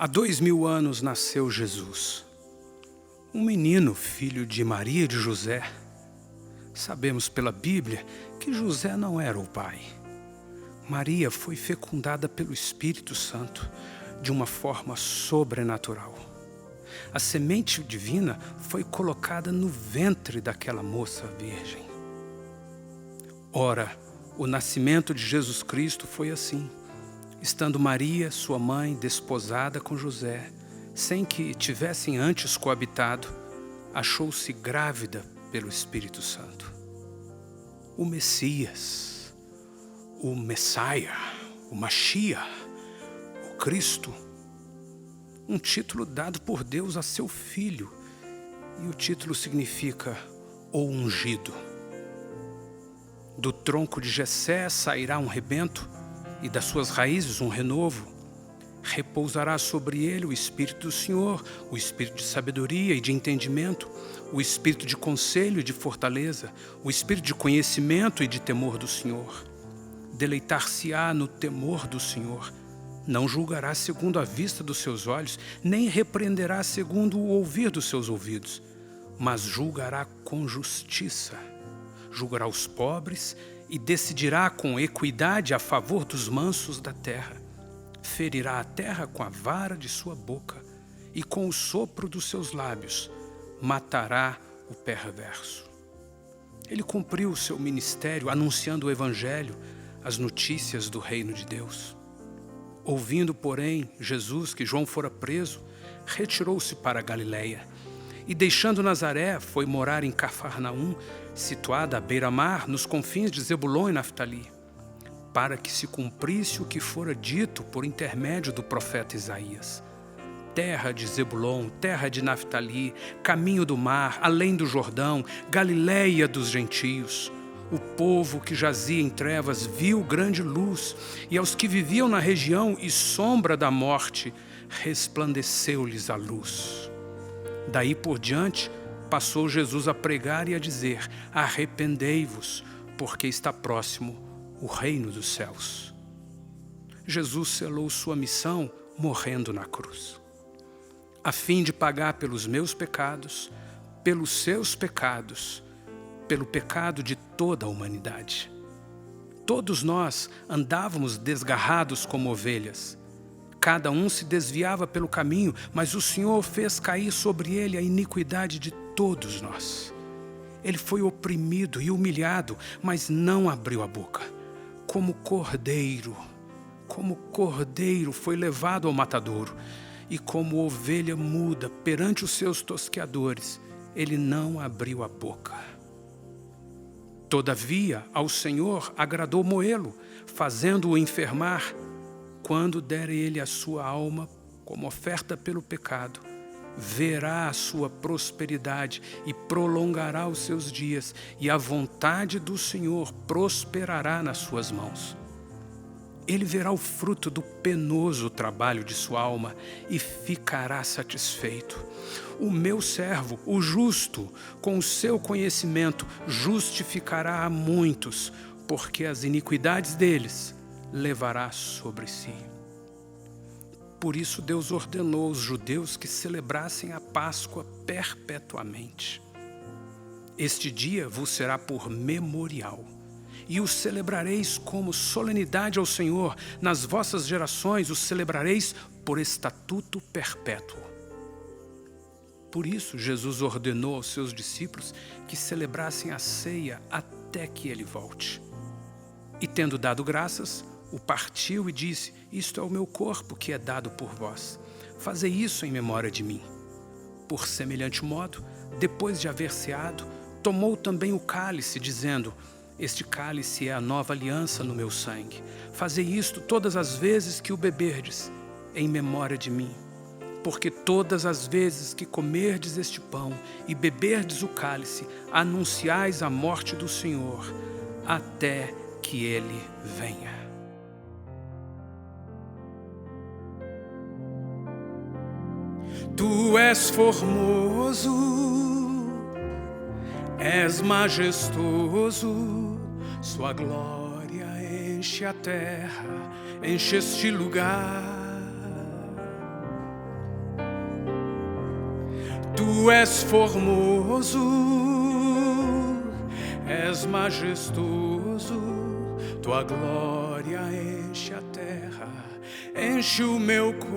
Há 2000 anos nasceu Jesus, um menino, filho de Maria e de José. Sabemos pela Bíblia que José não era o pai. Maria foi fecundada pelo Espírito Santo de uma forma sobrenatural. A semente divina foi colocada no ventre daquela moça virgem. Ora, o nascimento de Jesus Cristo foi assim. Estando Maria, sua mãe, desposada com José, sem que tivessem antes coabitado, achou-se grávida pelo Espírito Santo. O Messias, o Messiah, o Mashiach, o Cristo, um título dado por Deus a seu filho, e o título significa o ungido. Do tronco de Jessé sairá um rebento, e das suas raízes um renovo. Repousará sobre ele o Espírito do Senhor, o Espírito de sabedoria e de entendimento, o Espírito de conselho e de fortaleza, o Espírito de conhecimento e de temor do Senhor. Deleitar-se-á no temor do Senhor. Não julgará segundo a vista dos seus olhos, nem repreenderá segundo o ouvir dos seus ouvidos, mas julgará com justiça. Julgará os pobres e decidirá com equidade a favor dos mansos da terra. Ferirá a terra com a vara de sua boca e com o sopro dos seus lábios matará o perverso. Ele cumpriu o seu ministério anunciando o Evangelho, as notícias do reino de Deus. Ouvindo, porém, Jesus que João fora preso, retirou-se para a Galileia e, deixando Nazaré, foi morar em Cafarnaum, situada à beira-mar, nos confins de Zebulon e Naftali, para que se cumprisse o que fora dito por intermédio do profeta Isaías. Terra de Zebulon, terra de Naftali, caminho do mar, além do Jordão, Galileia dos gentios. O povo que jazia em trevas viu grande luz, e aos que viviam na região e sombra da morte, resplandeceu-lhes a luz. Daí por diante, passou Jesus a pregar e a dizer: arrependei-vos, porque está próximo o reino dos céus. Jesus selou sua missão morrendo na cruz, a fim de pagar pelos meus pecados, pelos seus pecados, pelo pecado de toda a humanidade. Todos nós andávamos desgarrados como ovelhas. Cada um se desviava pelo caminho, mas o Senhor fez cair sobre ele a iniquidade de todos nós. Ele foi oprimido e humilhado, mas não abriu a boca. Como cordeiro foi levado ao matadouro, e como ovelha muda perante os seus tosqueadores, ele não abriu a boca. Todavia, ao Senhor agradou moê-lo, fazendo-o enfermar. Quando der ele a sua alma como oferta pelo pecado, verá a sua prosperidade e prolongará os seus dias, e a vontade do Senhor prosperará nas suas mãos. Ele verá o fruto do penoso trabalho de sua alma e ficará satisfeito. O meu servo, o justo, com o seu conhecimento, justificará a muitos, porque as iniquidades deles levará sobre si. Por isso Deus ordenou aos judeus que celebrassem a Páscoa perpetuamente. Este dia vos será por memorial, e o celebrareis como solenidade ao Senhor. Nas vossas gerações o celebrareis por estatuto perpétuo. Por isso Jesus ordenou aos seus discípulos que celebrassem a ceia até que ele volte. E tendo dado graças, o partiu e disse: isto é o meu corpo que é dado por vós. Fazei isso em memória de mim. Por semelhante modo, depois de haver ceado, tomou também o cálice, dizendo: este cálice é a nova aliança no meu sangue. Fazei isto todas as vezes que o beberdes, em memória de mim. Porque todas as vezes que comerdes este pão e beberdes o cálice, anunciais a morte do Senhor, até que ele venha. Tu és formoso, és majestoso, sua glória enche a terra, enche este lugar. Tu és formoso, és majestoso, tua glória enche a terra, enche o meu coração.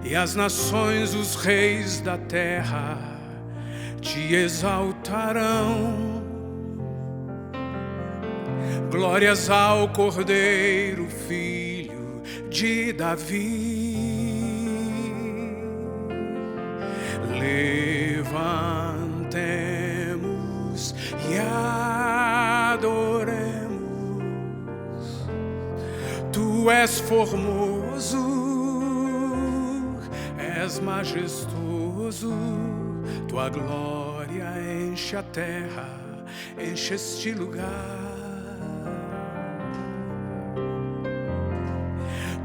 E as nações, os reis da terra, te exaltarão. Glórias ao Cordeiro, Filho de Davi. Levantemos e adoremos. Tu és formoso, és majestoso, tua glória enche a terra, enche este lugar.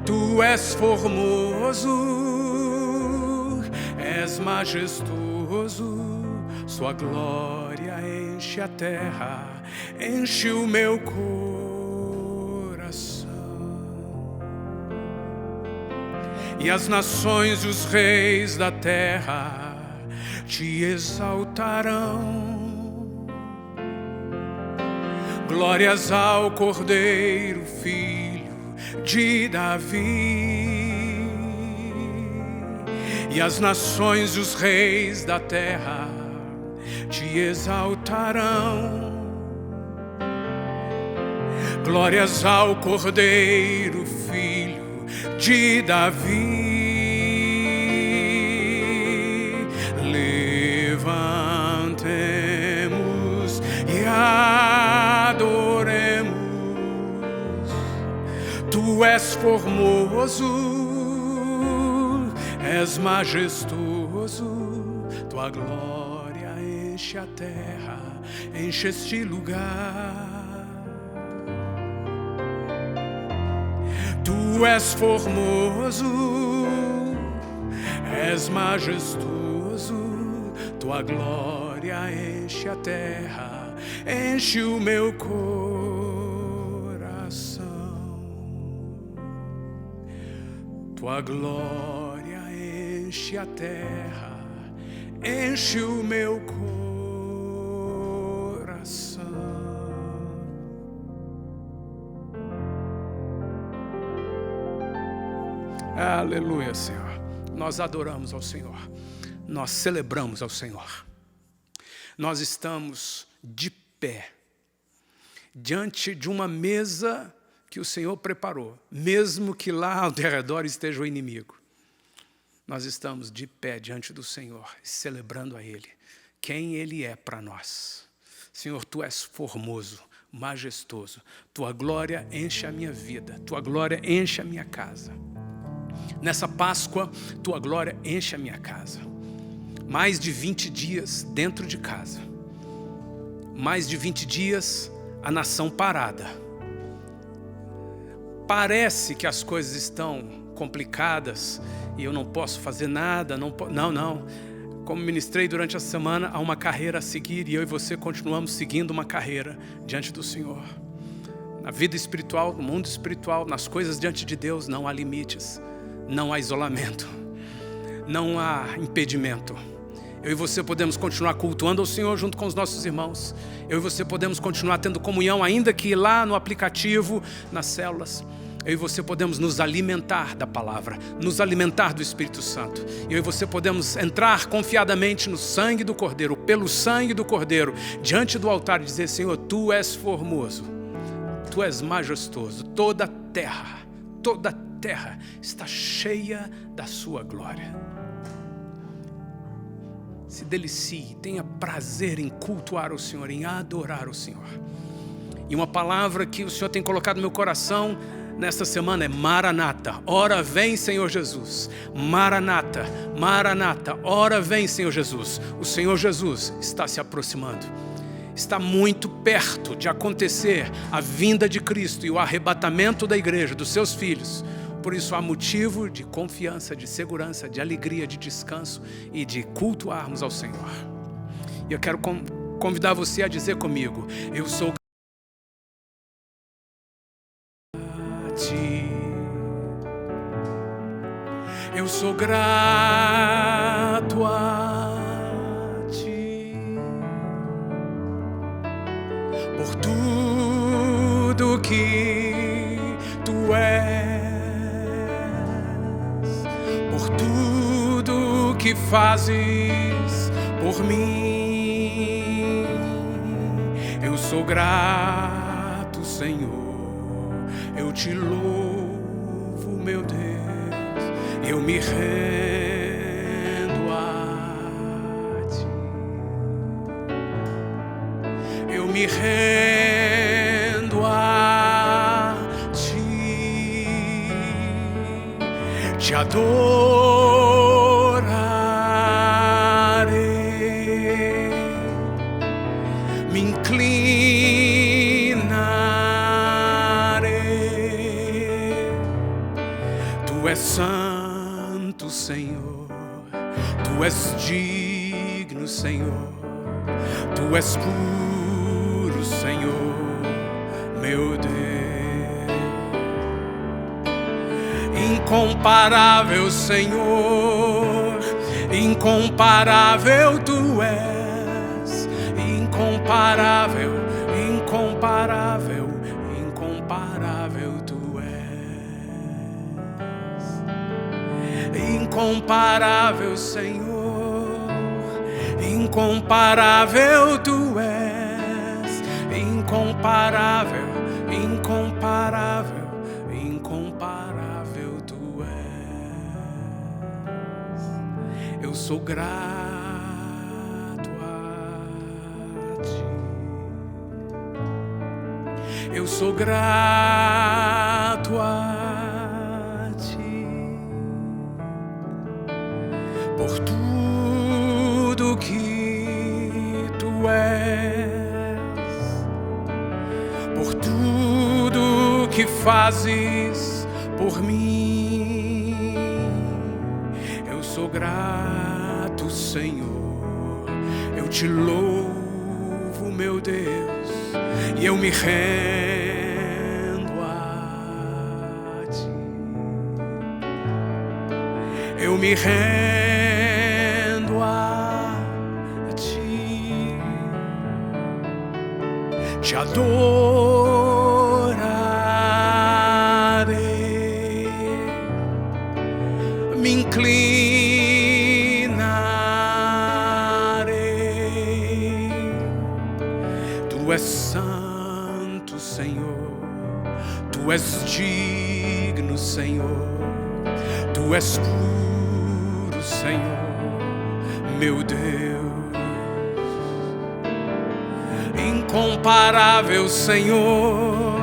Tu és formoso, és majestoso, sua glória enche a terra, enche o meu coração. E as nações e os reis da terra te exaltarão. Glórias ao Cordeiro, Filho de Davi. E as nações e os reis da terra te exaltarão. Glórias ao Cordeiro, Filho de Davi. Levantemos e adoremos. Tu és formoso, és majestoso, tua glória enche a terra, enche este lugar. Tu és formoso, és majestoso, tua glória enche a terra, enche o meu coração. Tua glória enche a terra, enche o meu coração. Aleluia, Senhor. Nós adoramos ao Senhor. Nós celebramos ao Senhor. Nós estamos de pé diante de uma mesa que o Senhor preparou, mesmo que lá ao derredor esteja o inimigo. Nós estamos de pé diante do Senhor, celebrando a Ele, quem Ele é para nós. Senhor, Tu és formoso, majestoso, Tua glória enche a minha vida, Tua glória enche a minha casa. Nessa Páscoa, Tua glória enche a minha casa. Mais de 20 dias dentro de casa. Mais de 20 dias a nação parada. Parece que as coisas estão complicadas e eu não posso fazer nada, não. Como ministrei durante a semana, há uma carreira a seguir e eu e você continuamos seguindo uma carreira diante do Senhor. Na vida espiritual, no mundo espiritual, nas coisas diante de Deus, não há limites, não há isolamento, não há impedimento. Eu e você podemos continuar cultuando ao Senhor junto com os nossos irmãos. Eu e você podemos continuar tendo comunhão, ainda que lá no aplicativo, nas células. Eu e você podemos nos alimentar da palavra, nos alimentar do Espírito Santo. Eu e você podemos entrar confiadamente no sangue do Cordeiro, pelo sangue do Cordeiro, diante do altar e dizer: Senhor, Tu és formoso, Tu és majestoso. Toda a terra está cheia da Sua glória. Se delicie, tenha prazer em cultuar o Senhor, em adorar o Senhor. E uma palavra que o Senhor tem colocado no meu coração nesta semana é Maranata. Ora vem, Senhor Jesus. Maranata, Maranata. Ora vem, Senhor Jesus. O Senhor Jesus está se aproximando. Está muito perto de acontecer a vinda de Cristo e o arrebatamento da igreja, dos seus filhos. Por isso há motivo de confiança, de segurança, de alegria, de descanso e de cultuarmos ao Senhor. E eu quero convidar você a dizer comigo: eu sou a Ti. Eu sou grato a Ti por tudo que Tu és, por tudo que fazes por mim. Eu sou grato, Senhor, eu Te louvo, meu Deus, eu me rendo a Ti. Eu me rendo a Ti, Te adorarei, me inclinarei. Tu és santo, Senhor, Tu és digno, Senhor, Tu és puro, Senhor, meu Deus. Incomparável, Senhor, incomparável Tu és, incomparável, incomparável, incomparável Tu és. Incomparável, Senhor, incomparável Tu és, incomparável, incomparável, incomparável Tu és. Eu sou grato a Ti. Eu sou grato a Ti por tudo que Tu és, por tudo que fazes por mim. Eu sou grato, Senhor, eu Te louvo, meu Deus, e eu me rendo a Ti. Eu me rendo a Ti, Te adorarei, me inclinarei. Tu és santo, Senhor, Tu és digno, Senhor, Tu és puro, Senhor, meu Deus. Incomparável, Senhor,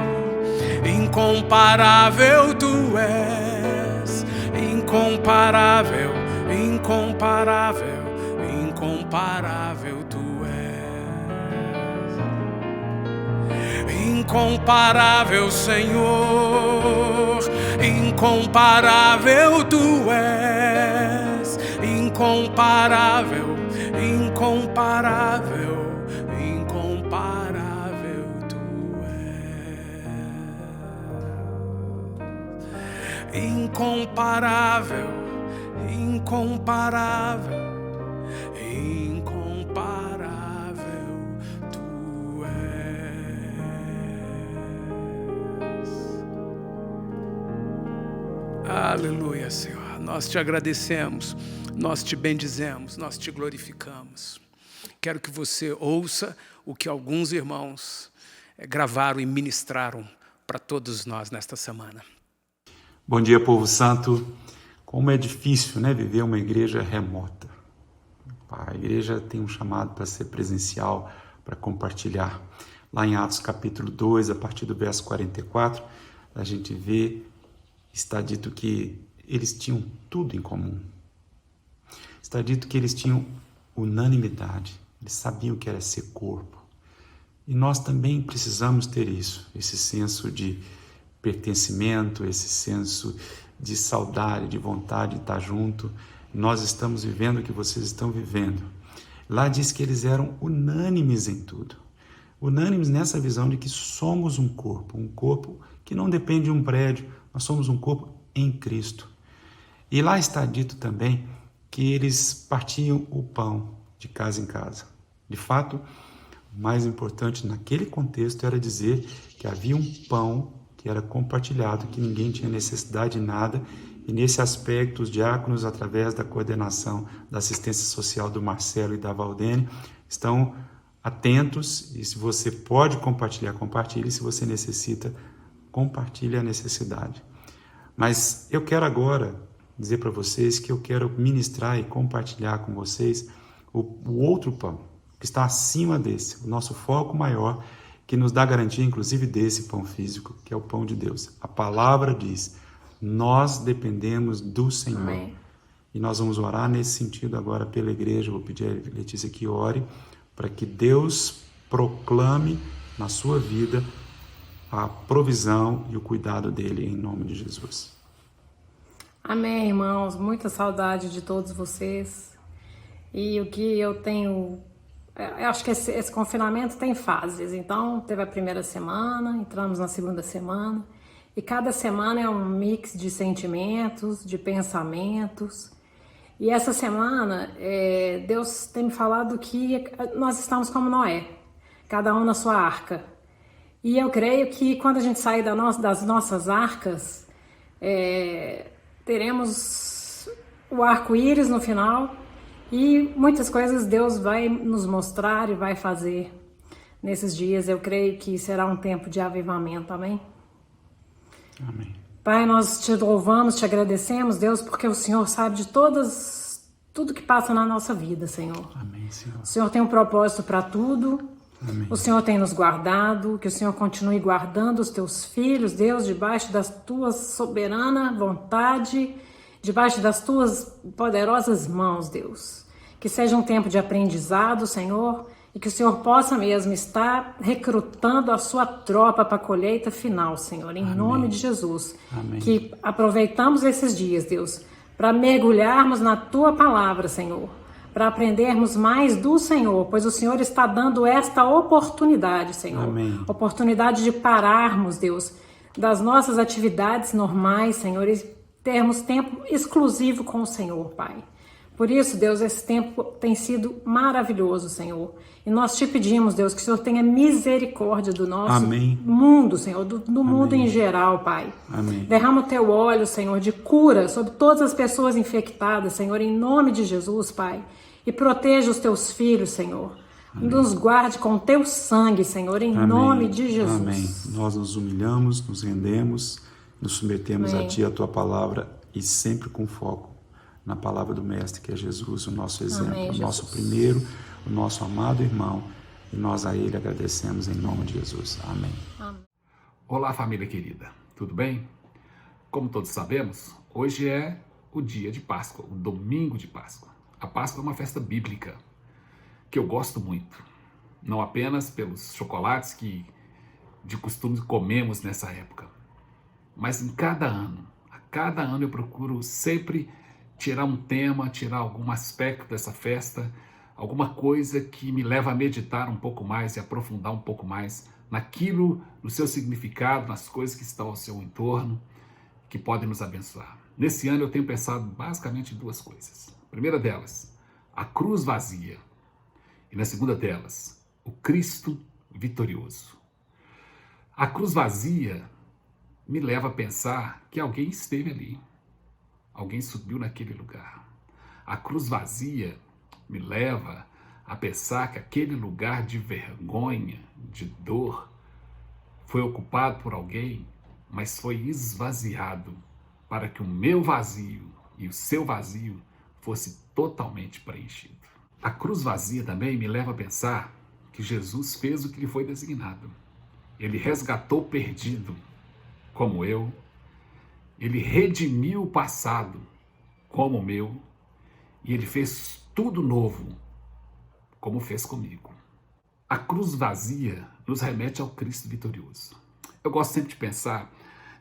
incomparável Tu és, incomparável, incomparável, incomparável Tu és. Incomparável, Senhor, incomparável Tu és, incomparável, incomparável, incomparável Tu és. Incomparável, incomparável, incomparável Tu és. Aleluia, Senhor. Nós Te agradecemos, nós Te bendizemos, nós Te glorificamos. Quero que você ouça o que alguns irmãos gravaram e ministraram para todos nós nesta semana. Bom dia, povo santo. Como é difícil, né, viver uma igreja remota. A igreja tem um chamado para ser presencial, para compartilhar. Lá em Atos capítulo 2, a partir do verso 44, a gente vê, está dito que eles tinham tudo em comum. Está dito que eles tinham unanimidade, eles sabiam o que era ser corpo. E nós também precisamos ter isso, esse senso de pertencimento, esse senso de saudade, de vontade de estar junto. Nós estamos vivendo o que vocês estão vivendo. Lá diz que eles eram unânimes em tudo. Unânimes nessa visão de que somos um corpo que não depende de um prédio, nós somos um corpo em Cristo. E lá está dito também que eles partiam o pão de casa em casa. De fato, o mais importante naquele contexto era dizer que havia um pão que era compartilhado, que ninguém tinha necessidade de nada. E nesse aspecto, os diáconos, através da coordenação da assistência social do Marcelo e da Valdene, estão atentos. E se você pode compartilhar, compartilhe. Se você necessita, compartilhe a necessidade. Mas eu quero agora dizer para vocês que eu quero ministrar e compartilhar com vocês o outro pão, que está acima desse, o nosso foco maior, que nos dá garantia, inclusive, desse pão físico, que é o pão de Deus. A palavra diz: nós dependemos do Senhor. Amém. E nós vamos orar nesse sentido agora pela igreja. Eu vou pedir a Letícia que ore para que Deus proclame na sua vida a provisão e o cuidado dele, em nome de Jesus. Amém, irmãos. Muita saudade de todos vocês. E o que eu tenho... Eu acho que esse confinamento tem fases. Então, teve a primeira semana, entramos na segunda semana. E cada semana é um mix de sentimentos, de pensamentos. E essa semana, Deus tem me falado que nós estamos como Noé, cada um na sua arca. E eu creio que quando a gente sair das nossas arcas, teremos o arco-íris no final e muitas coisas Deus vai nos mostrar e vai fazer nesses dias. Eu creio que será um tempo de avivamento, amém? Amém. Pai, nós te louvamos, te agradecemos, Deus, porque o Senhor sabe de tudo que passa na nossa vida, Senhor. Amém, Senhor. O Senhor tem um propósito para tudo. Amém. O Senhor tem nos guardado, que o Senhor continue guardando os teus filhos, Deus, debaixo das tuas soberana vontade, debaixo das tuas poderosas mãos, Deus. Que seja um tempo de aprendizado, Senhor, e que o Senhor possa mesmo estar recrutando a sua tropa para a colheita final, Senhor, em nome de Jesus. Amém. Que aproveitamos esses dias, Deus, para mergulharmos na tua palavra, Senhor, para aprendermos mais do Senhor, pois o Senhor está dando esta oportunidade, Senhor. Amém. Oportunidade de pararmos, Deus, das nossas atividades normais, Senhor, e termos tempo exclusivo com o Senhor, Pai. Por isso, Deus, esse tempo tem sido maravilhoso, Senhor. E nós te pedimos, Deus, que o Senhor tenha misericórdia do nosso Amém. mundo, Senhor, do mundo em geral, Pai. Amém. Derrama o teu óleo, Senhor, de cura sobre todas as pessoas infectadas, Senhor, em nome de Jesus, Pai. E proteja os teus filhos, Senhor. Amém. Nos guarde com o teu sangue, Senhor, em Amém. nome de Jesus. Amém. Nós nos humilhamos, nos rendemos, nos submetemos Amém. a Ti, a Tua palavra, e sempre com foco na palavra do Mestre, que é Jesus, o nosso exemplo, Amém, o nosso Jesus. primeiro, o nosso amado irmão, e nós a Ele agradecemos em nome de Jesus. Amém. Amém. Olá, família querida, tudo bem? Como todos sabemos, hoje é o dia de Páscoa, o domingo de Páscoa. A Páscoa é uma festa bíblica que eu gosto muito, não apenas pelos chocolates que de costume comemos nessa época, mas a cada ano eu procuro sempre tirar um tema, tirar algum aspecto dessa festa, alguma coisa que me leva a meditar um pouco mais e aprofundar um pouco mais naquilo, no seu significado, nas coisas que estão ao seu entorno, que podem nos abençoar. Nesse ano eu tenho pensado basicamente em duas coisas. A primeira delas, a cruz vazia. E na segunda delas, o Cristo vitorioso. A cruz vazia me leva a pensar que alguém esteve ali. Alguém subiu naquele lugar. A cruz vazia me leva a pensar que aquele lugar de vergonha, de dor, foi ocupado por alguém, mas foi esvaziado para que o meu vazio e o seu vazio fosse totalmente preenchido. A cruz vazia também me leva a pensar que Jesus fez o que lhe foi designado. Ele resgatou o perdido, como eu. Ele redimiu o passado, como o meu. E ele fez tudo novo, como fez comigo. A cruz vazia nos remete ao Cristo vitorioso. Eu gosto sempre de pensar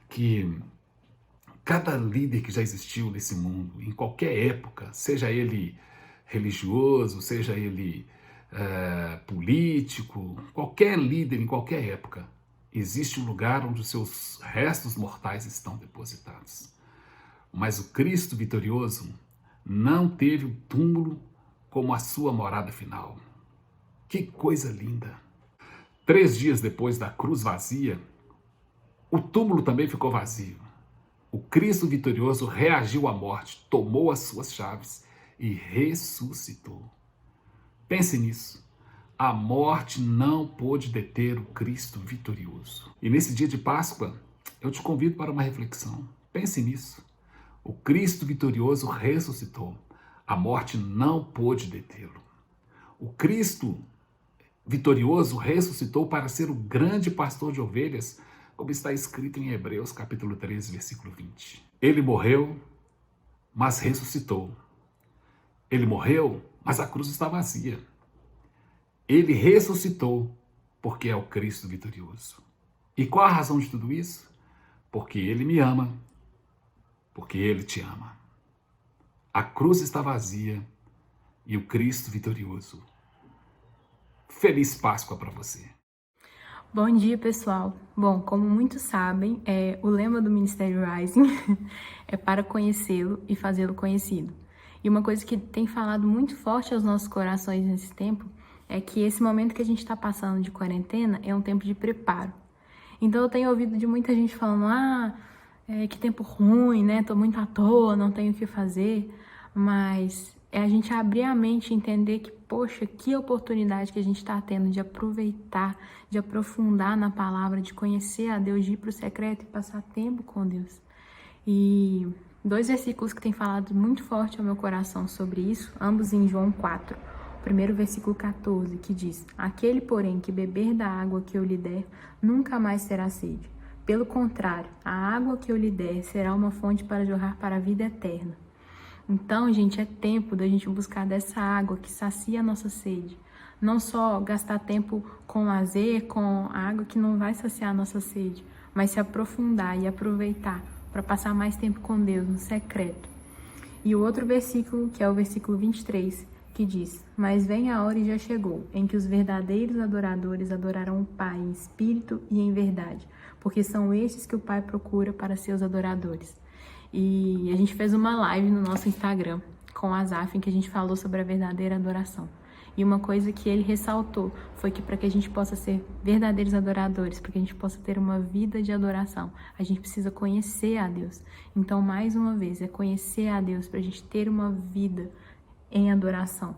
que cada líder que já existiu nesse mundo, em qualquer época, seja ele religioso, seja ele político, qualquer líder em qualquer época, existe um lugar onde os seus restos mortais estão depositados. Mas o Cristo vitorioso não teve o túmulo como a sua morada final. Que coisa linda! 3 dias depois da cruz vazia, o túmulo também ficou vazio. O Cristo vitorioso reagiu à morte, tomou as suas chaves e ressuscitou. Pense nisso. A morte não pôde deter o Cristo vitorioso. E nesse dia de Páscoa, eu te convido para uma reflexão. Pense nisso. O Cristo vitorioso ressuscitou. A morte não pôde detê-lo. O Cristo vitorioso ressuscitou para ser o grande pastor de ovelhas, como está escrito em Hebreus capítulo 13, versículo 20. Ele morreu, mas ressuscitou. Ele morreu, mas a cruz está vazia. Ele ressuscitou porque é o Cristo vitorioso. E qual a razão de tudo isso? Porque Ele me ama, porque Ele te ama. A cruz está vazia e o Cristo vitorioso. Feliz Páscoa para você. Bom dia, pessoal. Bom, como muitos sabem, o lema do Ministério Rising é para conhecê-lo e fazê-lo conhecido. E uma coisa que tem falado muito forte aos nossos corações nesse tempo é que esse momento que a gente está passando de quarentena é um tempo de preparo. Então eu tenho ouvido de muita gente falando, que tempo ruim, né? Tô muito à toa, não tenho o que fazer. Mas é a gente abrir a mente e entender que, poxa, que oportunidade que a gente está tendo de aproveitar, de aprofundar na palavra, de conhecer a Deus, de ir para o secreto e passar tempo com Deus. E 2 versículos que têm falado muito forte ao meu coração sobre isso, ambos em João 4. O primeiro versículo 14, que diz: aquele, porém, que beber da água que eu lhe der, nunca mais terá sede. Pelo contrário, a água que eu lhe der será uma fonte para jorrar para a vida eterna. Então, gente, é tempo da gente buscar dessa água que sacia a nossa sede. Não só gastar tempo com lazer, com a água que não vai saciar a nossa sede, mas se aprofundar e aproveitar para passar mais tempo com Deus no secreto. E o outro versículo, que é o versículo 23, que diz: mas vem a hora e já chegou, em que os verdadeiros adoradores adorarão o Pai em espírito e em verdade, porque são estes que o Pai procura para seus adoradores. E a gente fez uma live no nosso Instagram com o Azaf, em que a gente falou sobre a verdadeira adoração. E uma coisa que ele ressaltou foi que para que a gente possa ser verdadeiros adoradores, para que a gente possa ter uma vida de adoração, a gente precisa conhecer a Deus. Então, mais uma vez, é conhecer a Deus para a gente ter uma vida em adoração.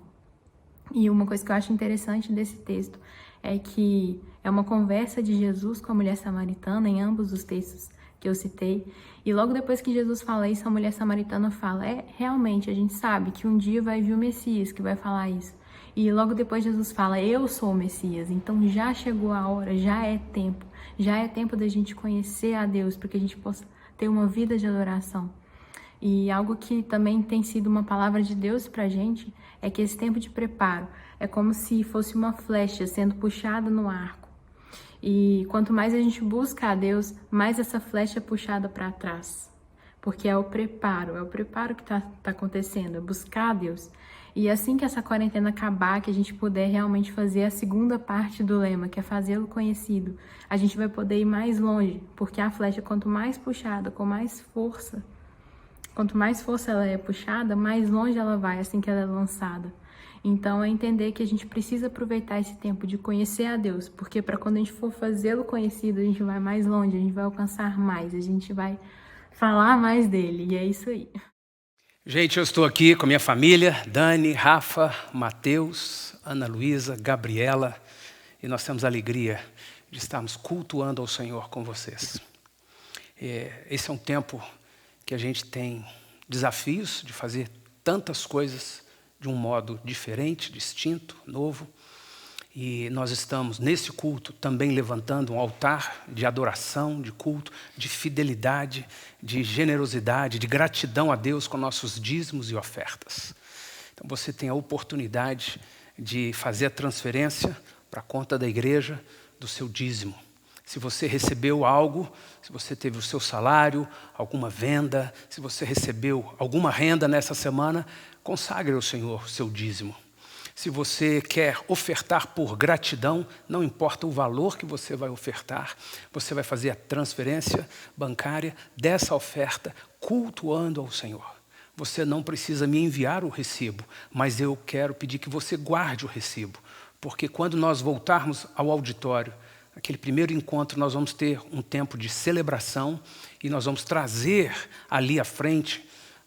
E uma coisa que eu acho interessante desse texto é que é uma conversa de Jesus com a mulher samaritana em ambos os textos que eu citei. E logo depois que Jesus fala isso, a mulher samaritana fala: realmente, a gente sabe que um dia vai vir o Messias que vai falar isso. E logo depois Jesus fala: eu sou o Messias. Então já chegou a hora, já é tempo da gente conhecer a Deus, para que a gente possa ter uma vida de adoração. E algo que também tem sido uma palavra de Deus pra gente é que esse tempo de preparo é como se fosse uma flecha sendo puxada no arco. E quanto mais a gente busca a Deus, mais essa flecha é puxada para trás. Porque é o preparo que tá acontecendo, é buscar a Deus. E assim que essa quarentena acabar, que a gente puder realmente fazer a segunda parte do lema, que é fazê-lo conhecido, a gente vai poder ir mais longe, porque a flecha, quanto mais puxada, com mais força, quanto mais força ela é puxada, mais longe ela vai assim que ela é lançada. Então é entender que a gente precisa aproveitar esse tempo de conhecer a Deus, porque para quando a gente for fazê-lo conhecido, a gente vai mais longe, a gente vai alcançar mais, a gente vai falar mais dele, e é isso aí. Gente, eu estou aqui com a minha família, Dani, Rafa, Mateus, Ana Luísa, Gabriela, e nós temos a alegria de estarmos cultuando ao Senhor com vocês. Esse é um tempo que a gente tem desafios de fazer tantas coisas de um modo diferente, distinto, novo. E nós estamos, nesse culto, também levantando um altar de adoração, de culto, de fidelidade, de generosidade, de gratidão a Deus com nossos dízimos e ofertas. Então você tem a oportunidade de fazer a transferência para a conta da igreja do seu dízimo. Se você recebeu algo, se você teve o seu salário, alguma venda, se você recebeu alguma renda nessa semana, consagre ao Senhor o seu dízimo. Se você quer ofertar por gratidão, não importa o valor que você vai ofertar, você vai fazer a transferência bancária dessa oferta cultuando ao Senhor. Você não precisa me enviar o recibo, mas eu quero pedir que você guarde o recibo, porque quando nós voltarmos ao auditório, aquele primeiro encontro, nós vamos ter um tempo de celebração e nós vamos trazer ali à frente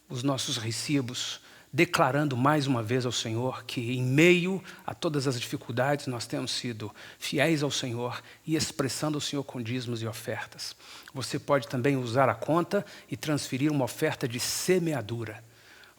os nossos recibos, declarando mais uma vez ao Senhor que em meio a todas as dificuldades nós temos sido fiéis ao Senhor e expressando ao Senhor com dízimos e ofertas. Você pode também usar a conta e transferir uma oferta de semeadura.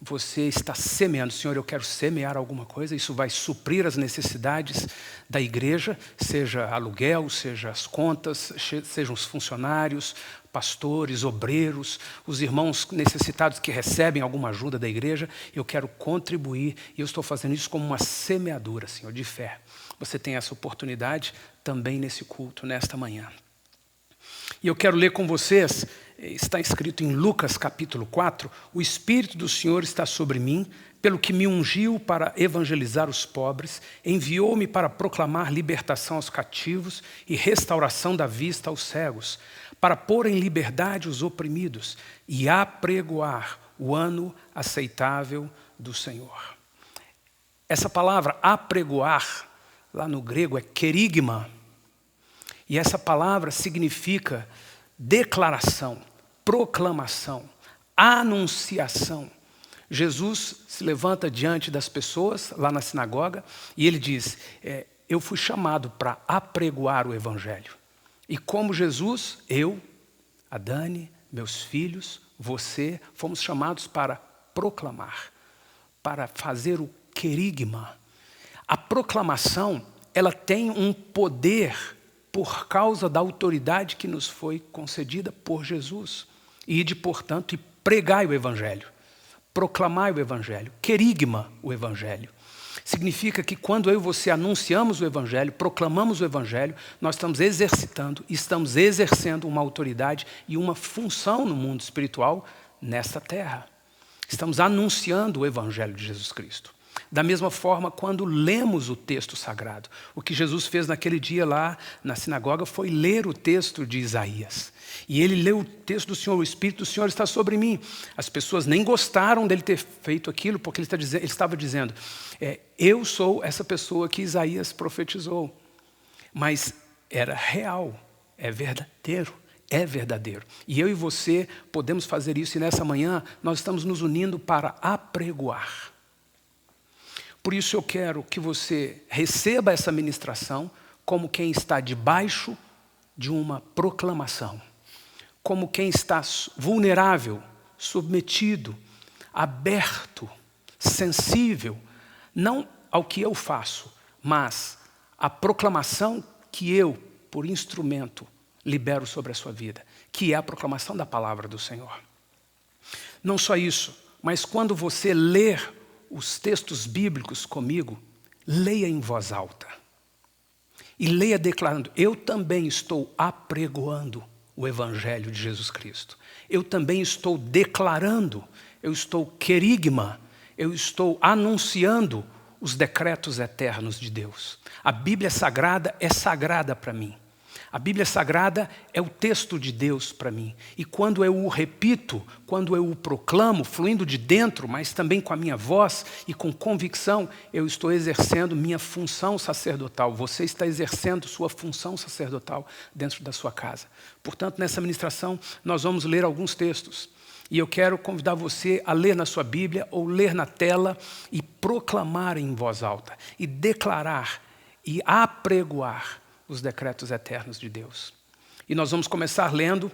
Você está semeando, Senhor, eu quero semear alguma coisa, isso vai suprir as necessidades da igreja, seja aluguel, seja as contas, sejam os funcionários, pastores, obreiros, os irmãos necessitados que recebem alguma ajuda da igreja. Eu quero contribuir e eu estou fazendo isso como uma semeadura, Senhor, de fé. Você tem essa oportunidade também nesse culto, nesta manhã. E eu quero ler com vocês, está escrito em Lucas capítulo 4, o Espírito do Senhor está sobre mim, pelo que me ungiu para evangelizar os pobres, enviou-me para proclamar libertação aos cativos e restauração da vista aos cegos, para pôr em liberdade os oprimidos e apregoar o ano aceitável do Senhor. Essa palavra apregoar, lá no grego é kerigma, e essa palavra significa declaração, proclamação, anunciação. Jesus se levanta diante das pessoas lá na sinagoga e ele diz, eu fui chamado para apregoar o evangelho. E como Jesus, eu, a Dani, meus filhos, você, fomos chamados para proclamar, para fazer o querigma. A proclamação, ela tem um poder por causa da autoridade que nos foi concedida por Jesus. Ide, portanto, e pregai o evangelho, proclamai o evangelho, querigma o evangelho. Significa que quando eu e você anunciamos o evangelho, proclamamos o evangelho, nós estamos exercitando, estamos exercendo uma autoridade e uma função no mundo espiritual nesta terra. Estamos anunciando o evangelho de Jesus Cristo. Da mesma forma, quando lemos o texto sagrado, o que Jesus fez naquele dia lá na sinagoga foi ler o texto de Isaías. E ele leu o texto do Senhor, o Espírito do Senhor está sobre mim. As pessoas nem gostaram dele ter feito aquilo, porque ele estava dizendo, eu sou essa pessoa que Isaías profetizou. Mas era real, é verdadeiro. É verdadeiro. E eu e você podemos fazer isso, e nessa manhã nós estamos nos unindo para apregoar. Por isso eu quero que você receba essa ministração como quem está debaixo de uma proclamação, como quem está vulnerável, submetido, aberto, sensível, não ao que eu faço, mas à proclamação que eu, por instrumento, libero sobre a sua vida, que é a proclamação da palavra do Senhor. Não só isso, mas quando você ler os textos bíblicos comigo, leia em voz alta. E leia declarando, eu também estou apregoando o evangelho de Jesus Cristo. Eu também estou declarando, eu estou querigma, eu estou anunciando os decretos eternos de Deus. A Bíblia Sagrada é sagrada para mim. A Bíblia Sagrada é o texto de Deus para mim. E quando eu o repito, quando eu o proclamo, fluindo de dentro, mas também com a minha voz e com convicção, eu estou exercendo minha função sacerdotal. Você está exercendo sua função sacerdotal dentro da sua casa. Portanto, nessa ministração, nós vamos ler alguns textos. E eu quero convidar você a ler na sua Bíblia ou ler na tela e proclamar em voz alta. E declarar e apregoar os decretos eternos de Deus. E nós vamos começar lendo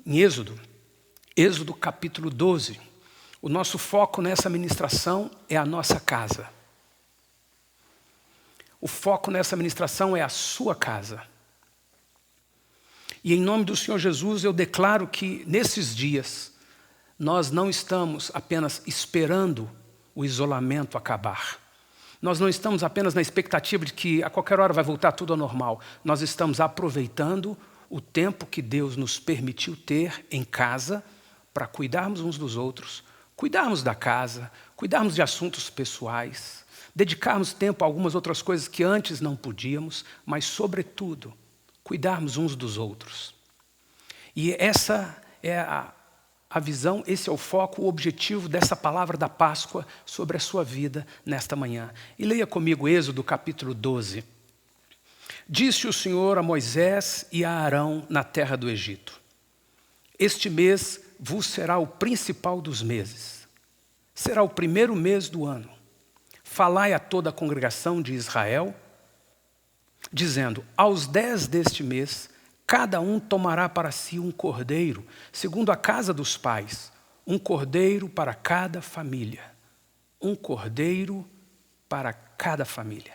em Êxodo capítulo 12. O nosso foco nessa ministração é a nossa casa. O foco nessa ministração é a sua casa. E em nome do Senhor Jesus eu declaro que nesses dias nós não estamos apenas esperando o isolamento acabar. Nós não estamos apenas na expectativa de que a qualquer hora vai voltar tudo ao normal. Nós estamos aproveitando o tempo que Deus nos permitiu ter em casa para cuidarmos uns dos outros, cuidarmos da casa, cuidarmos de assuntos pessoais, dedicarmos tempo a algumas outras coisas que antes não podíamos, mas, sobretudo, cuidarmos uns dos outros. E essa é a visão, esse é o foco, o objetivo dessa palavra da Páscoa sobre a sua vida nesta manhã. E leia comigo Êxodo capítulo 12. Disse o Senhor a Moisés e a Arão na terra do Egito: este mês vos será o principal dos meses. Será o primeiro mês do ano. Falai a toda a congregação de Israel, dizendo: aos 10 deste mês, cada um tomará para si um cordeiro, segundo a casa dos pais, um cordeiro para cada família. Um cordeiro para cada família.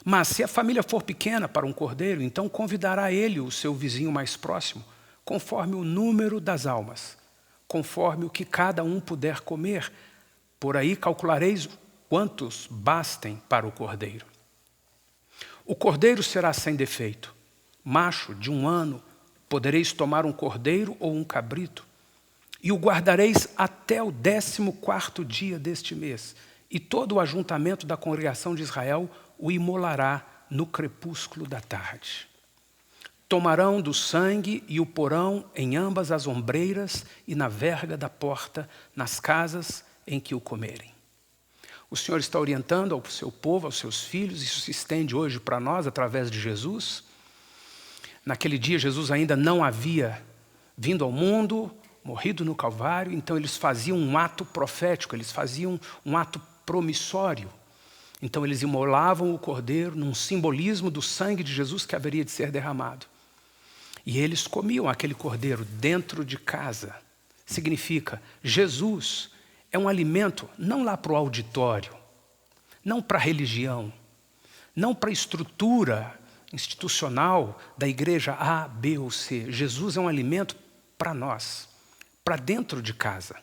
Mas se a família for pequena para um cordeiro, então convidará ele o seu vizinho mais próximo, conforme o número das almas, conforme o que cada um puder comer. Por aí calculareis quantos bastem para o cordeiro. O cordeiro será sem defeito. Macho de 1 ano, podereis tomar um cordeiro ou um cabrito, e o guardareis até o 14º dia deste mês, e todo o ajuntamento da congregação de Israel o imolará no crepúsculo da tarde. Tomarão do sangue e o porão em ambas as ombreiras e na verga da porta, nas casas em que o comerem. O Senhor está orientando ao seu povo, aos seus filhos, isso se estende hoje para nós através de Jesus. Naquele dia, Jesus ainda não havia vindo ao mundo, morrido no Calvário, então eles faziam um ato profético, eles faziam um ato promissório. Então eles imolavam o cordeiro num simbolismo do sangue de Jesus que haveria de ser derramado. E eles comiam aquele cordeiro dentro de casa. Significa, Jesus é um alimento não lá para o auditório, não para a religião, não para a estrutura institucional da igreja A, B ou C. Jesus é um alimento para nós, para dentro de casa.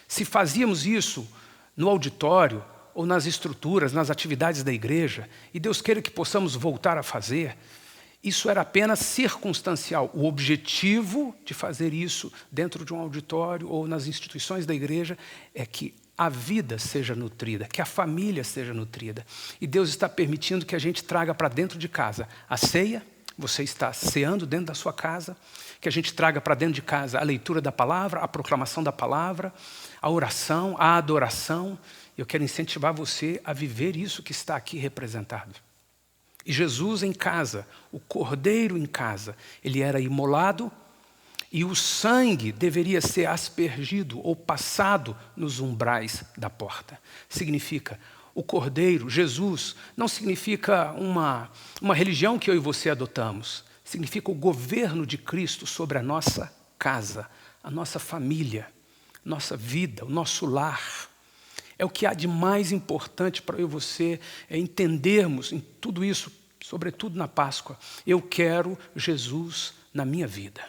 Se fazíamos isso no auditório ou nas estruturas, nas atividades da igreja, e Deus queira que possamos voltar a fazer, isso era apenas circunstancial. O objetivo de fazer isso dentro de um auditório ou nas instituições da igreja é que a vida seja nutrida, que a família seja nutrida. E Deus está permitindo que a gente traga para dentro de casa a ceia, você está ceando dentro da sua casa, que a gente traga para dentro de casa a leitura da palavra, a proclamação da palavra, a oração, a adoração. Eu quero incentivar você a viver isso que está aqui representado. E Jesus em casa, o cordeiro em casa, ele era imolado e o sangue deveria ser aspergido ou passado nos umbrais da porta. Significa, o cordeiro, Jesus, não significa uma religião que eu e você adotamos. Significa o governo de Cristo sobre a nossa casa, a nossa família, nossa vida, o nosso lar. É o que há de mais importante para eu e você entendermos em tudo isso, sobretudo na Páscoa. Eu quero Jesus na minha vida.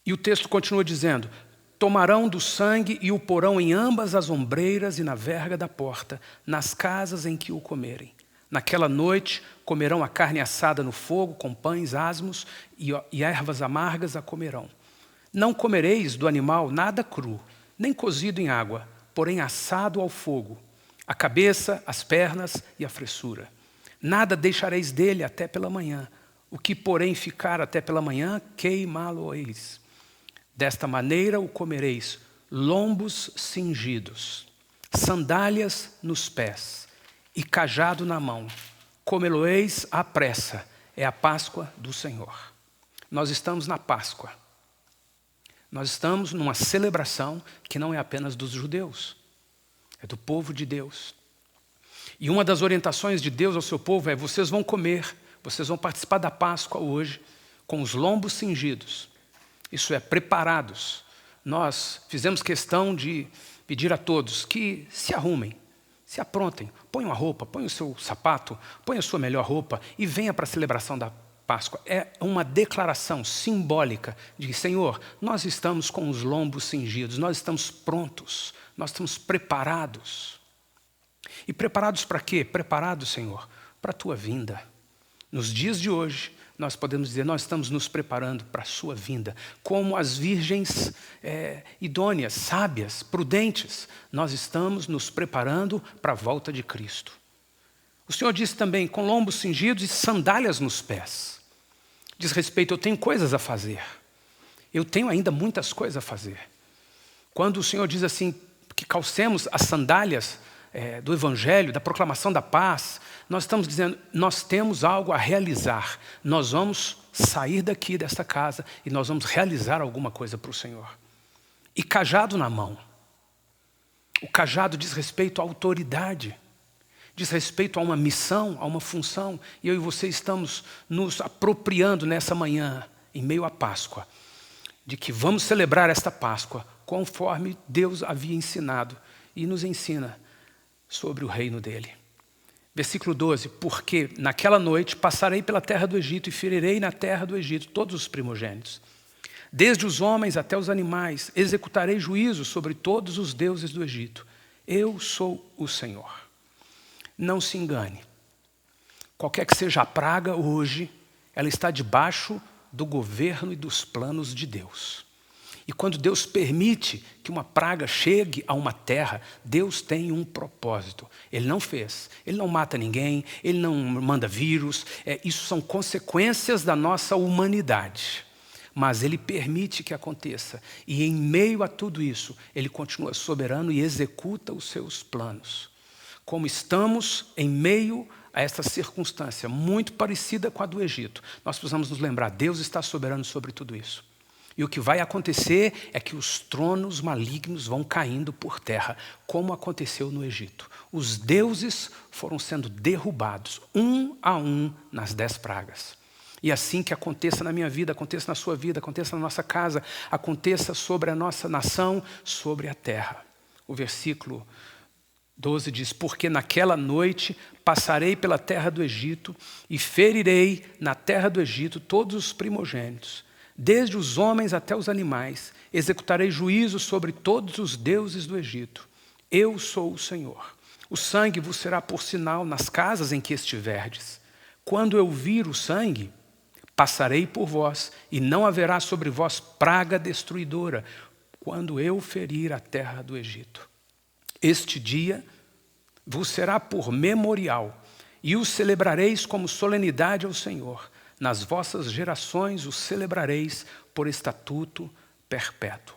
E o texto continua dizendo: tomarão do sangue e o porão em ambas as ombreiras e na verga da porta, nas casas em que o comerem. Naquela noite comerão a carne assada no fogo, com pães asmos e ervas amargas a comerão. Não comereis do animal nada cru, nem cozido em água, porém assado ao fogo, a cabeça, as pernas e a fressura. Nada deixareis dele até pela manhã. O que, porém, ficar até pela manhã, queimá-lo-eis. Desta maneira o comereis, lombos cingidos, sandálias nos pés e cajado na mão. Comê-lo-eis à pressa. É a Páscoa do Senhor. Nós estamos na Páscoa. Nós estamos numa celebração que não é apenas dos judeus, é do povo de Deus. E uma das orientações de Deus ao seu povo é: vocês vão comer, vocês vão participar da Páscoa hoje com os lombos cingidos. Isso é, preparados. Nós fizemos questão de pedir a todos que se arrumem, se aprontem, ponham a roupa, ponham o seu sapato, ponham a sua melhor roupa e venha para a celebração da Páscoa. É uma declaração simbólica de que, Senhor, nós estamos com os lombos cingidos, nós estamos prontos, nós estamos preparados. E preparados para quê? Preparados, Senhor, para a tua vinda. Nos dias de hoje, nós podemos dizer, nós estamos nos preparando para a sua vinda. Como as virgens idôneas, sábias, prudentes, nós estamos nos preparando para a volta de Cristo. O Senhor disse também, com lombos cingidos e sandálias nos pés. Diz respeito, eu tenho coisas a fazer. Eu tenho ainda muitas coisas a fazer. Quando o Senhor diz assim, que calcemos as sandálias do Evangelho, da proclamação da paz, nós estamos dizendo, nós temos algo a realizar. Nós vamos sair daqui desta casa e nós vamos realizar alguma coisa para o Senhor. E cajado na mão. O cajado diz respeito à autoridade. Diz respeito a uma missão, a uma função. E eu e você estamos nos apropriando nessa manhã, em meio à Páscoa, de que vamos celebrar esta Páscoa conforme Deus havia ensinado e nos ensina sobre o reino dele. Versículo 12, porque naquela noite passarei pela terra do Egito e ferirei na terra do Egito todos os primogênitos. Desde os homens até os animais, executarei juízo sobre todos os deuses do Egito. Eu sou o Senhor. Não se engane. Qualquer que seja a praga hoje, ela está debaixo do governo e dos planos de Deus. E quando Deus permite que uma praga chegue a uma terra, Deus tem um propósito. Ele não fez, Ele não mata ninguém, Ele não manda vírus. Isso são consequências da nossa humanidade. Mas Ele permite que aconteça. E em meio a tudo isso, Ele continua soberano e executa os seus planos. Como estamos em meio a essa circunstância muito parecida com a do Egito, nós precisamos nos lembrar, Deus está soberano sobre tudo isso. E o que vai acontecer é que os tronos malignos vão caindo por terra, como aconteceu no Egito. Os deuses foram sendo derrubados, um a um, nas 10 pragas. E assim que aconteça na minha vida, aconteça na sua vida, aconteça na nossa casa, aconteça sobre a nossa nação, sobre a terra. O versículo 12 diz, porque naquela noite passarei pela terra do Egito e ferirei na terra do Egito todos os primogênitos, desde os homens até os animais, executarei juízo sobre todos os deuses do Egito. Eu sou o Senhor. O sangue vos será por sinal nas casas em que estiverdes. Quando eu vir o sangue, passarei por vós, e não haverá sobre vós praga destruidora, quando eu ferir a terra do Egito. Este dia vos será por memorial, e o celebrareis como solenidade ao Senhor. Nas vossas gerações o celebrareis por estatuto perpétuo.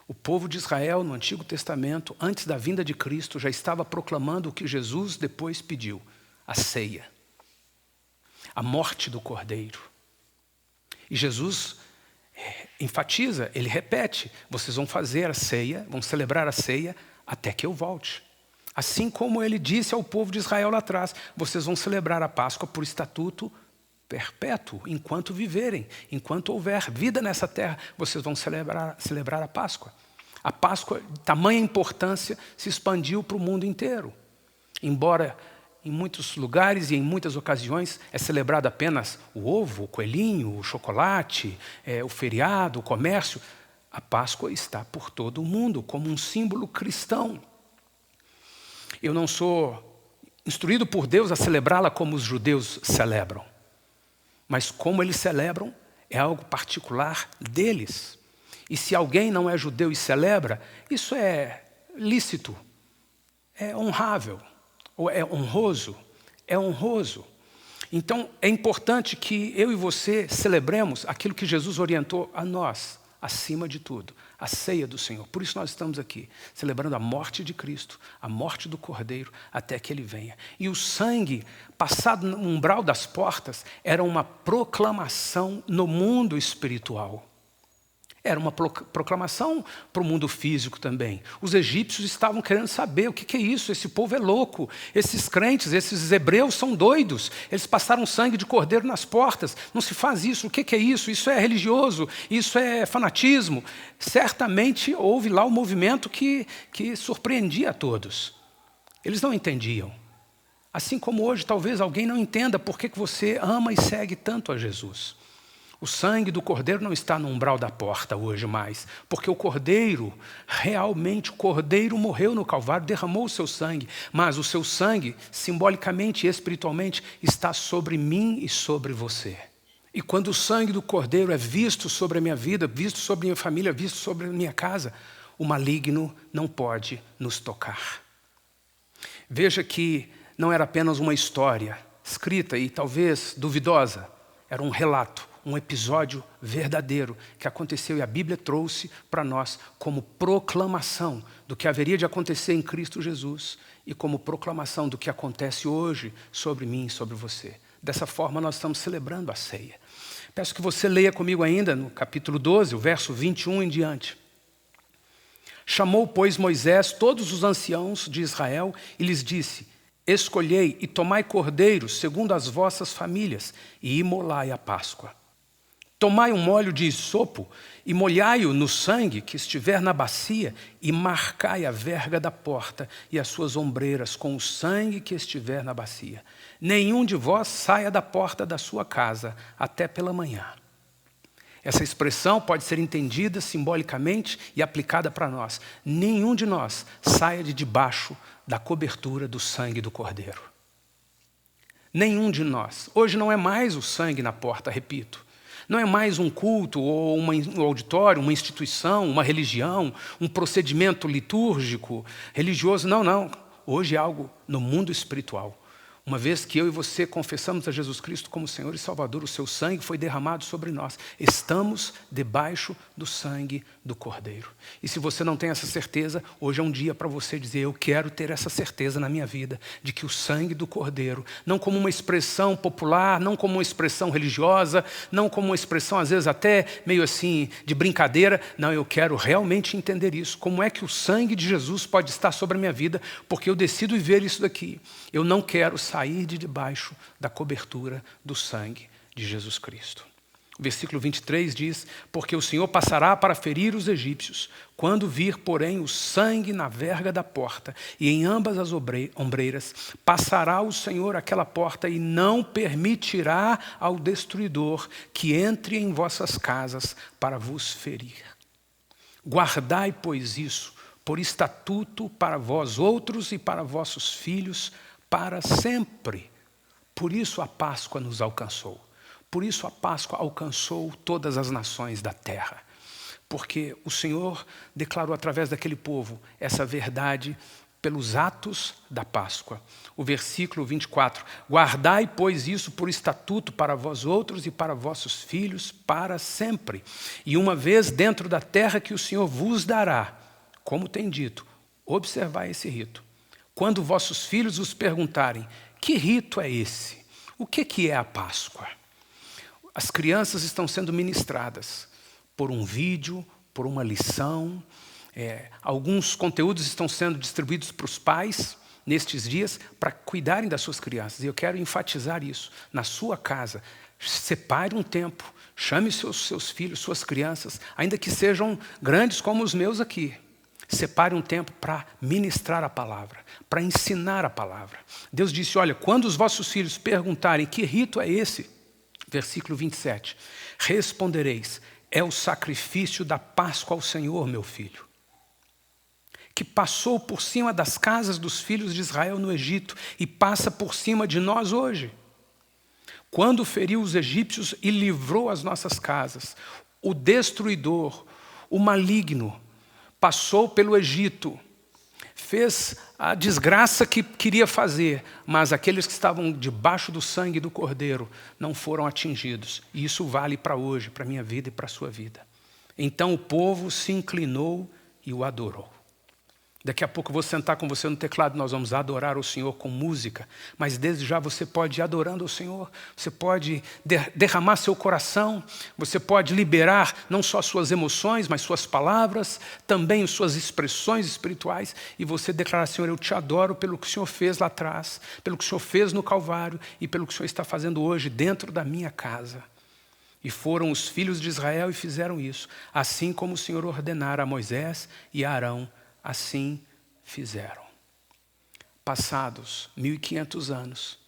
O povo de Israel, no Antigo Testamento, antes da vinda de Cristo, já estava proclamando o que Jesus depois pediu, a ceia, a morte do Cordeiro. E Jesus enfatiza, ele repete, vocês vão fazer a ceia, vão celebrar a ceia até que eu volte. Assim como ele disse ao povo de Israel lá atrás, vocês vão celebrar a Páscoa por estatuto perpétuo, enquanto viverem, enquanto houver vida nessa terra, vocês vão celebrar a Páscoa. A Páscoa, de tamanha importância, se expandiu para o mundo inteiro. Embora em muitos lugares e em muitas ocasiões é celebrado apenas o ovo, o coelhinho, o chocolate, o feriado, o comércio, a Páscoa está por todo o mundo como um símbolo cristão. Eu não sou instruído por Deus a celebrá-la como os judeus celebram. Mas como eles celebram, é algo particular deles. E se alguém não é judeu e celebra, isso é lícito, é honrável, ou é honroso, é honroso. Então, é importante que eu e você celebremos aquilo que Jesus orientou a nós, acima de tudo, a ceia do Senhor. Por isso nós estamos aqui, celebrando a morte de Cristo, a morte do Cordeiro, até que Ele venha. E o sangue, passado no umbral das portas, era uma proclamação no mundo espiritual. Era uma proclamação para o mundo físico também. Os egípcios estavam querendo saber o que é isso, esse povo é louco, esses crentes, esses hebreus são doidos, eles passaram sangue de cordeiro nas portas, não se faz isso, o que é isso? Isso é religioso, isso é fanatismo. Certamente houve lá um movimento que surpreendia a todos. Eles não entendiam. Assim como hoje talvez alguém não entenda por que você ama e segue tanto a Jesus. O sangue do Cordeiro não está no umbral da porta hoje mais, porque o Cordeiro, realmente o Cordeiro morreu no Calvário, derramou o seu sangue, mas o seu sangue, simbolicamente e espiritualmente, está sobre mim e sobre você. E quando o sangue do Cordeiro é visto sobre a minha vida, visto sobre a minha família, visto sobre a minha casa, o maligno não pode nos tocar. Veja que não era apenas uma história escrita e talvez duvidosa, era um relato, um episódio verdadeiro que aconteceu e a Bíblia trouxe para nós como proclamação do que haveria de acontecer em Cristo Jesus e como proclamação do que acontece hoje sobre mim e sobre você. Dessa forma nós estamos celebrando a ceia. Peço que você leia comigo ainda no capítulo 12, o verso 21 em diante. Chamou, pois, Moisés todos os anciãos de Israel e lhes disse: escolhei e tomai cordeiros segundo as vossas famílias e imolai a Páscoa. Tomai um molho de hisopo e molhai-o no sangue que estiver na bacia e marcai a verga da porta e as suas ombreiras com o sangue que estiver na bacia. Nenhum de vós saia da porta da sua casa até pela manhã. Essa expressão pode ser entendida simbolicamente e aplicada para nós. Nenhum de nós saia de debaixo da cobertura do sangue do Cordeiro. Nenhum de nós. Hoje não é mais o sangue na porta, repito. Não é mais um culto ou um auditório, uma instituição, uma religião, um procedimento litúrgico, religioso. Não, não. Hoje é algo no mundo espiritual. Uma vez que eu e você confessamos a Jesus Cristo como Senhor e Salvador, o seu sangue foi derramado sobre nós. Estamos debaixo do sangue do Cordeiro. E se você não tem essa certeza, hoje é um dia para você dizer: eu quero ter essa certeza na minha vida, de que o sangue do Cordeiro, não como uma expressão popular, não como uma expressão religiosa, não como uma expressão às vezes até meio assim de brincadeira. Não, eu quero realmente entender isso. Como é que o sangue de Jesus pode estar sobre a minha vida? Porque eu decido viver isso daqui. Eu não quero sair de debaixo da cobertura do sangue de Jesus Cristo. O versículo 23 diz: porque o Senhor passará para ferir os egípcios, quando vir, porém, o sangue na verga da porta e em ambas as ombreiras, passará o Senhor aquela porta e não permitirá ao destruidor que entre em vossas casas para vos ferir. Guardai, pois, isso por estatuto para vós outros e para vossos filhos, para sempre. Por isso a Páscoa nos alcançou. Por isso a Páscoa alcançou todas as nações da terra. Porque o Senhor declarou através daquele povo essa verdade pelos atos da Páscoa. O versículo 24. Guardai, pois, isso por estatuto para vós outros e para vossos filhos para sempre. E uma vez dentro da terra que o Senhor vos dará, como tem dito, observai esse rito. Quando vossos filhos vos perguntarem: que rito é esse? O que é a Páscoa? As crianças estão sendo ministradas por um vídeo, por uma lição. Alguns conteúdos estão sendo distribuídos para os pais nestes dias para cuidarem das suas crianças. E eu quero enfatizar isso. Na sua casa, separe um tempo, chame seus filhos, suas crianças, ainda que sejam grandes como os meus aqui. Separe um tempo para ministrar a palavra, para ensinar a palavra. Deus disse: olha, quando os vossos filhos perguntarem que rito é esse, versículo 27, respondereis: é o sacrifício da Páscoa ao Senhor, meu filho, que passou por cima das casas dos filhos de Israel no Egito e passa por cima de nós hoje. Quando feriu os egípcios e livrou as nossas casas, o destruidor, o maligno, passou pelo Egito, fez a desgraça que queria fazer, mas aqueles que estavam debaixo do sangue do Cordeiro não foram atingidos. E isso vale para hoje, para a minha vida e para a sua vida. Então o povo se inclinou e o adorou. Daqui a pouco eu vou sentar com você no teclado, nós vamos adorar o Senhor com música, mas desde já você pode ir adorando o Senhor, você pode derramar seu coração, você pode liberar não só suas emoções, mas suas palavras, também suas expressões espirituais, e você declarar: Senhor, eu te adoro pelo que o Senhor fez lá atrás, pelo que o Senhor fez no Calvário e pelo que o Senhor está fazendo hoje dentro da minha casa. E foram os filhos de Israel e fizeram isso, assim como o Senhor ordenara a Moisés e a Arão. Assim fizeram. Passados 1500 anos,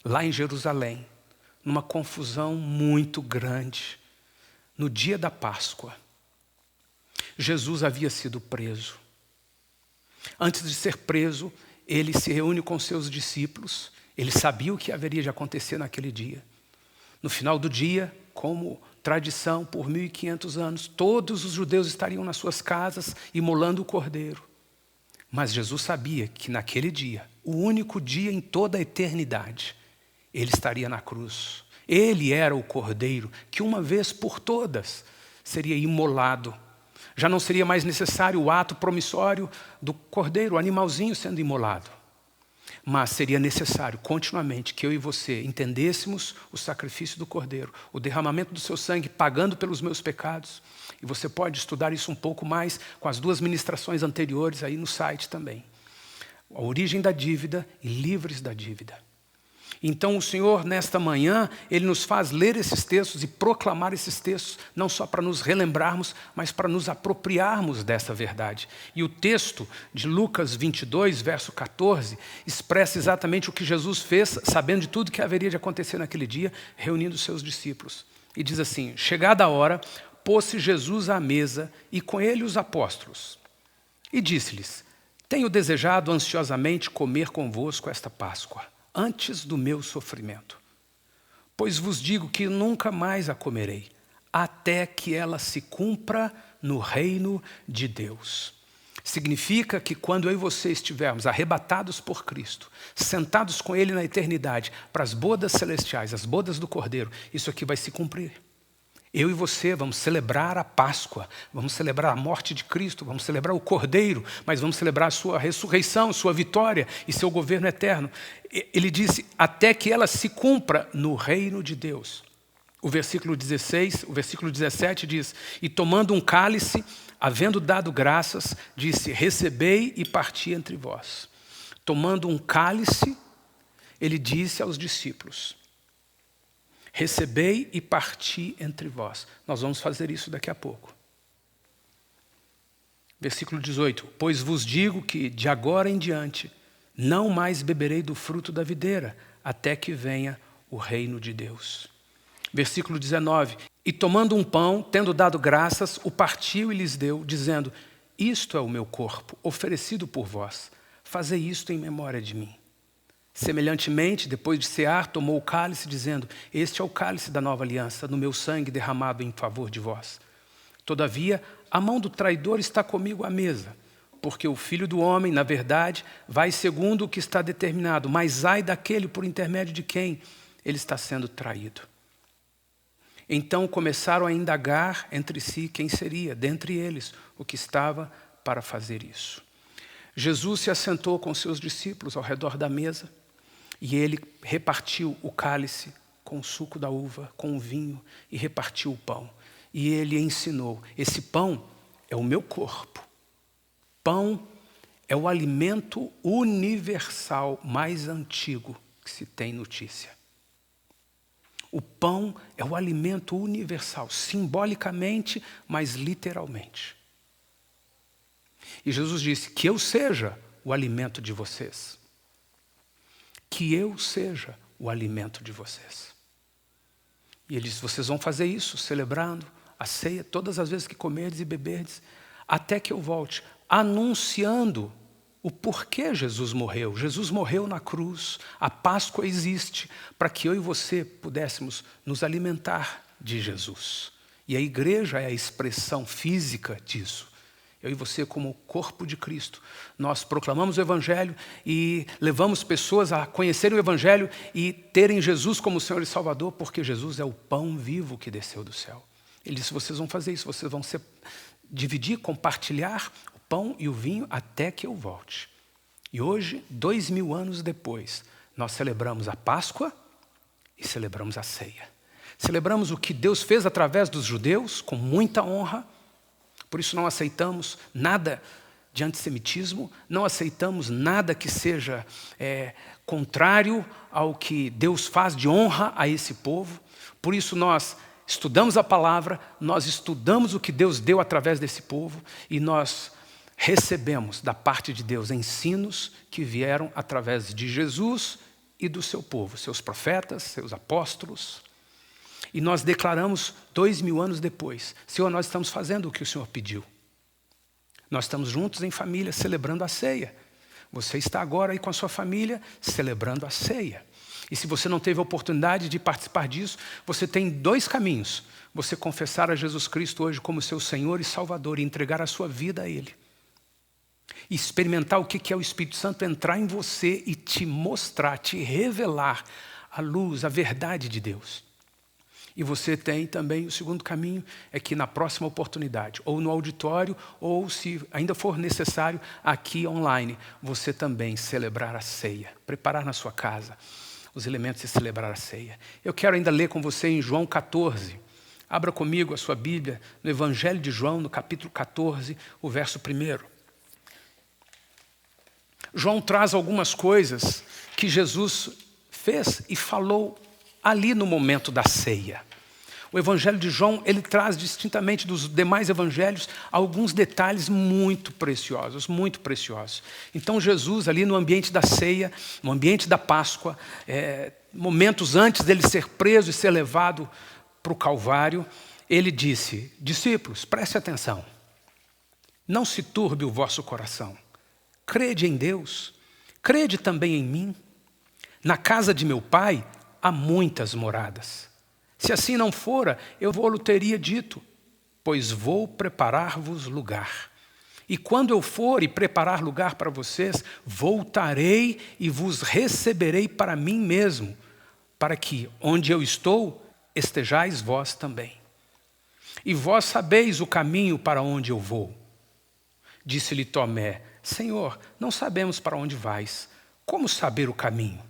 lá em Jerusalém, numa confusão muito grande, no dia da Páscoa, Jesus havia sido preso. Antes de ser preso, ele se reúne com seus discípulos, ele sabia o que haveria de acontecer naquele dia. No final do dia, como tradição, por 1500 anos, todos os judeus estariam nas suas casas imolando o cordeiro. Mas Jesus sabia que naquele dia, o único dia em toda a eternidade, ele estaria na cruz. Ele era o cordeiro que uma vez por todas seria imolado. Já não seria mais necessário o ato promissório do cordeiro, o animalzinho sendo imolado. Mas seria necessário continuamente que eu e você entendêssemos o sacrifício do cordeiro, o derramamento do seu sangue pagando pelos meus pecados. E você pode estudar isso um pouco mais com as 2 ministrações anteriores aí no site também. A origem da dívida e livres da dívida. Então o Senhor, nesta manhã, Ele nos faz ler esses textos e proclamar esses textos, não só para nos relembrarmos, mas para nos apropriarmos dessa verdade. E o texto de Lucas 22, verso 14, expressa exatamente o que Jesus fez, sabendo de tudo que haveria de acontecer naquele dia, reunindo os seus discípulos. E diz assim: chegada a hora, pôs-se Jesus à mesa e com ele os apóstolos. E disse-lhes: tenho desejado ansiosamente comer convosco esta Páscoa, antes do meu sofrimento. Pois vos digo que nunca mais a comerei, até que ela se cumpra no reino de Deus. Significa que quando eu e você estivermos arrebatados por Cristo, sentados com Ele na eternidade, para as bodas celestiais, as bodas do Cordeiro, isso aqui vai se cumprir. Eu e você vamos celebrar a Páscoa, vamos celebrar a morte de Cristo, vamos celebrar o Cordeiro, mas vamos celebrar a sua ressurreição, sua vitória e seu governo eterno. Ele disse, até que ela se cumpra no reino de Deus. O versículo 17 diz, e tomando um cálice, havendo dado graças, disse, recebei e parti entre vós. Tomando um cálice, ele disse aos discípulos, recebei e parti entre vós. Nós vamos fazer isso daqui a pouco. Versículo 18. Pois vos digo que de agora em diante não mais beberei do fruto da videira, até que venha o reino de Deus. Versículo 19. E tomando um pão, tendo dado graças, o partiu e lhes deu, dizendo, isto é o meu corpo, oferecido por vós. Fazei isto em memória de mim. Semelhantemente, depois de cear, tomou o cálice, dizendo, este é o cálice da nova aliança, no meu sangue derramado em favor de vós. Todavia, a mão do traidor está comigo à mesa, porque o Filho do Homem, na verdade, vai segundo o que está determinado, mas ai daquele por intermédio de quem ele está sendo traído. Então começaram a indagar entre si quem seria, dentre eles, o que estava para fazer isso. Jesus se assentou com seus discípulos ao redor da mesa, e ele repartiu o cálice com o suco da uva, com o vinho, e repartiu o pão. E ele ensinou, esse pão é o meu corpo. Pão é o alimento universal mais antigo que se tem notícia. O pão é o alimento universal, simbolicamente, mas literalmente. E Jesus disse, que eu seja o alimento de vocês. Que eu seja o alimento de vocês. E ele disse, vocês vão fazer isso, celebrando a ceia, todas as vezes que comerdes e beberdes, até que eu volte, anunciando o porquê Jesus morreu. Jesus morreu na cruz, a Páscoa existe, para que eu e você pudéssemos nos alimentar de Jesus. E a igreja é a expressão física disso. Eu e você, como corpo de Cristo, nós proclamamos o Evangelho e levamos pessoas a conhecerem o Evangelho e terem Jesus como Senhor e Salvador, porque Jesus é o pão vivo que desceu do céu. Ele disse, vocês vão fazer isso, vocês vão dividir, compartilhar o pão e o vinho até que eu volte. E hoje, 2000 anos depois, nós celebramos a Páscoa e celebramos a ceia. Celebramos o que Deus fez através dos judeus, com muita honra. Por isso não aceitamos nada de antissemitismo, não aceitamos nada que seja contrário ao que Deus faz de honra a esse povo. Por isso nós estudamos a palavra, nós estudamos o que Deus deu através desse povo e nós recebemos da parte de Deus ensinos que vieram através de Jesus e do seu povo, seus profetas, seus apóstolos. E nós declaramos 2000 anos depois, Senhor, nós estamos fazendo o que o Senhor pediu. Nós estamos juntos em família, celebrando a ceia. Você está agora aí com a sua família, celebrando a ceia. E se você não teve a oportunidade de participar disso, você tem 2 caminhos. Você confessar a Jesus Cristo hoje como seu Senhor e Salvador e entregar a sua vida a Ele. E experimentar o que é o Espírito Santo entrar em você e te mostrar, te revelar a luz, a verdade de Deus. E você tem também o segundo caminho, é que na próxima oportunidade, ou no auditório, ou se ainda for necessário, aqui online, você também celebrar a ceia, preparar na sua casa os elementos de celebrar a ceia. Eu quero ainda ler com você em João 14. Abra comigo a sua Bíblia no Evangelho de João, no capítulo 14, o verso 1. João traz algumas coisas que Jesus fez e falou ali no momento da ceia. O Evangelho de João, ele traz distintamente dos demais evangelhos alguns detalhes muito preciosos, muito preciosos. Então Jesus ali no ambiente da ceia, no ambiente da Páscoa, momentos antes dele ser preso e ser levado para o Calvário, ele disse: discípulos, preste atenção, não se turbe o vosso coração, crede em Deus, crede também em mim. Na casa de meu Pai há muitas moradas. Se assim não fora, eu vou-lhe teria dito, pois vou preparar-vos lugar. E quando eu for e preparar lugar para vocês, voltarei e vos receberei para mim mesmo, para que, onde eu estou, estejais vós também. E vós sabeis o caminho para onde eu vou. Disse-lhe Tomé: Senhor, não sabemos para onde vais. Como saber o caminho?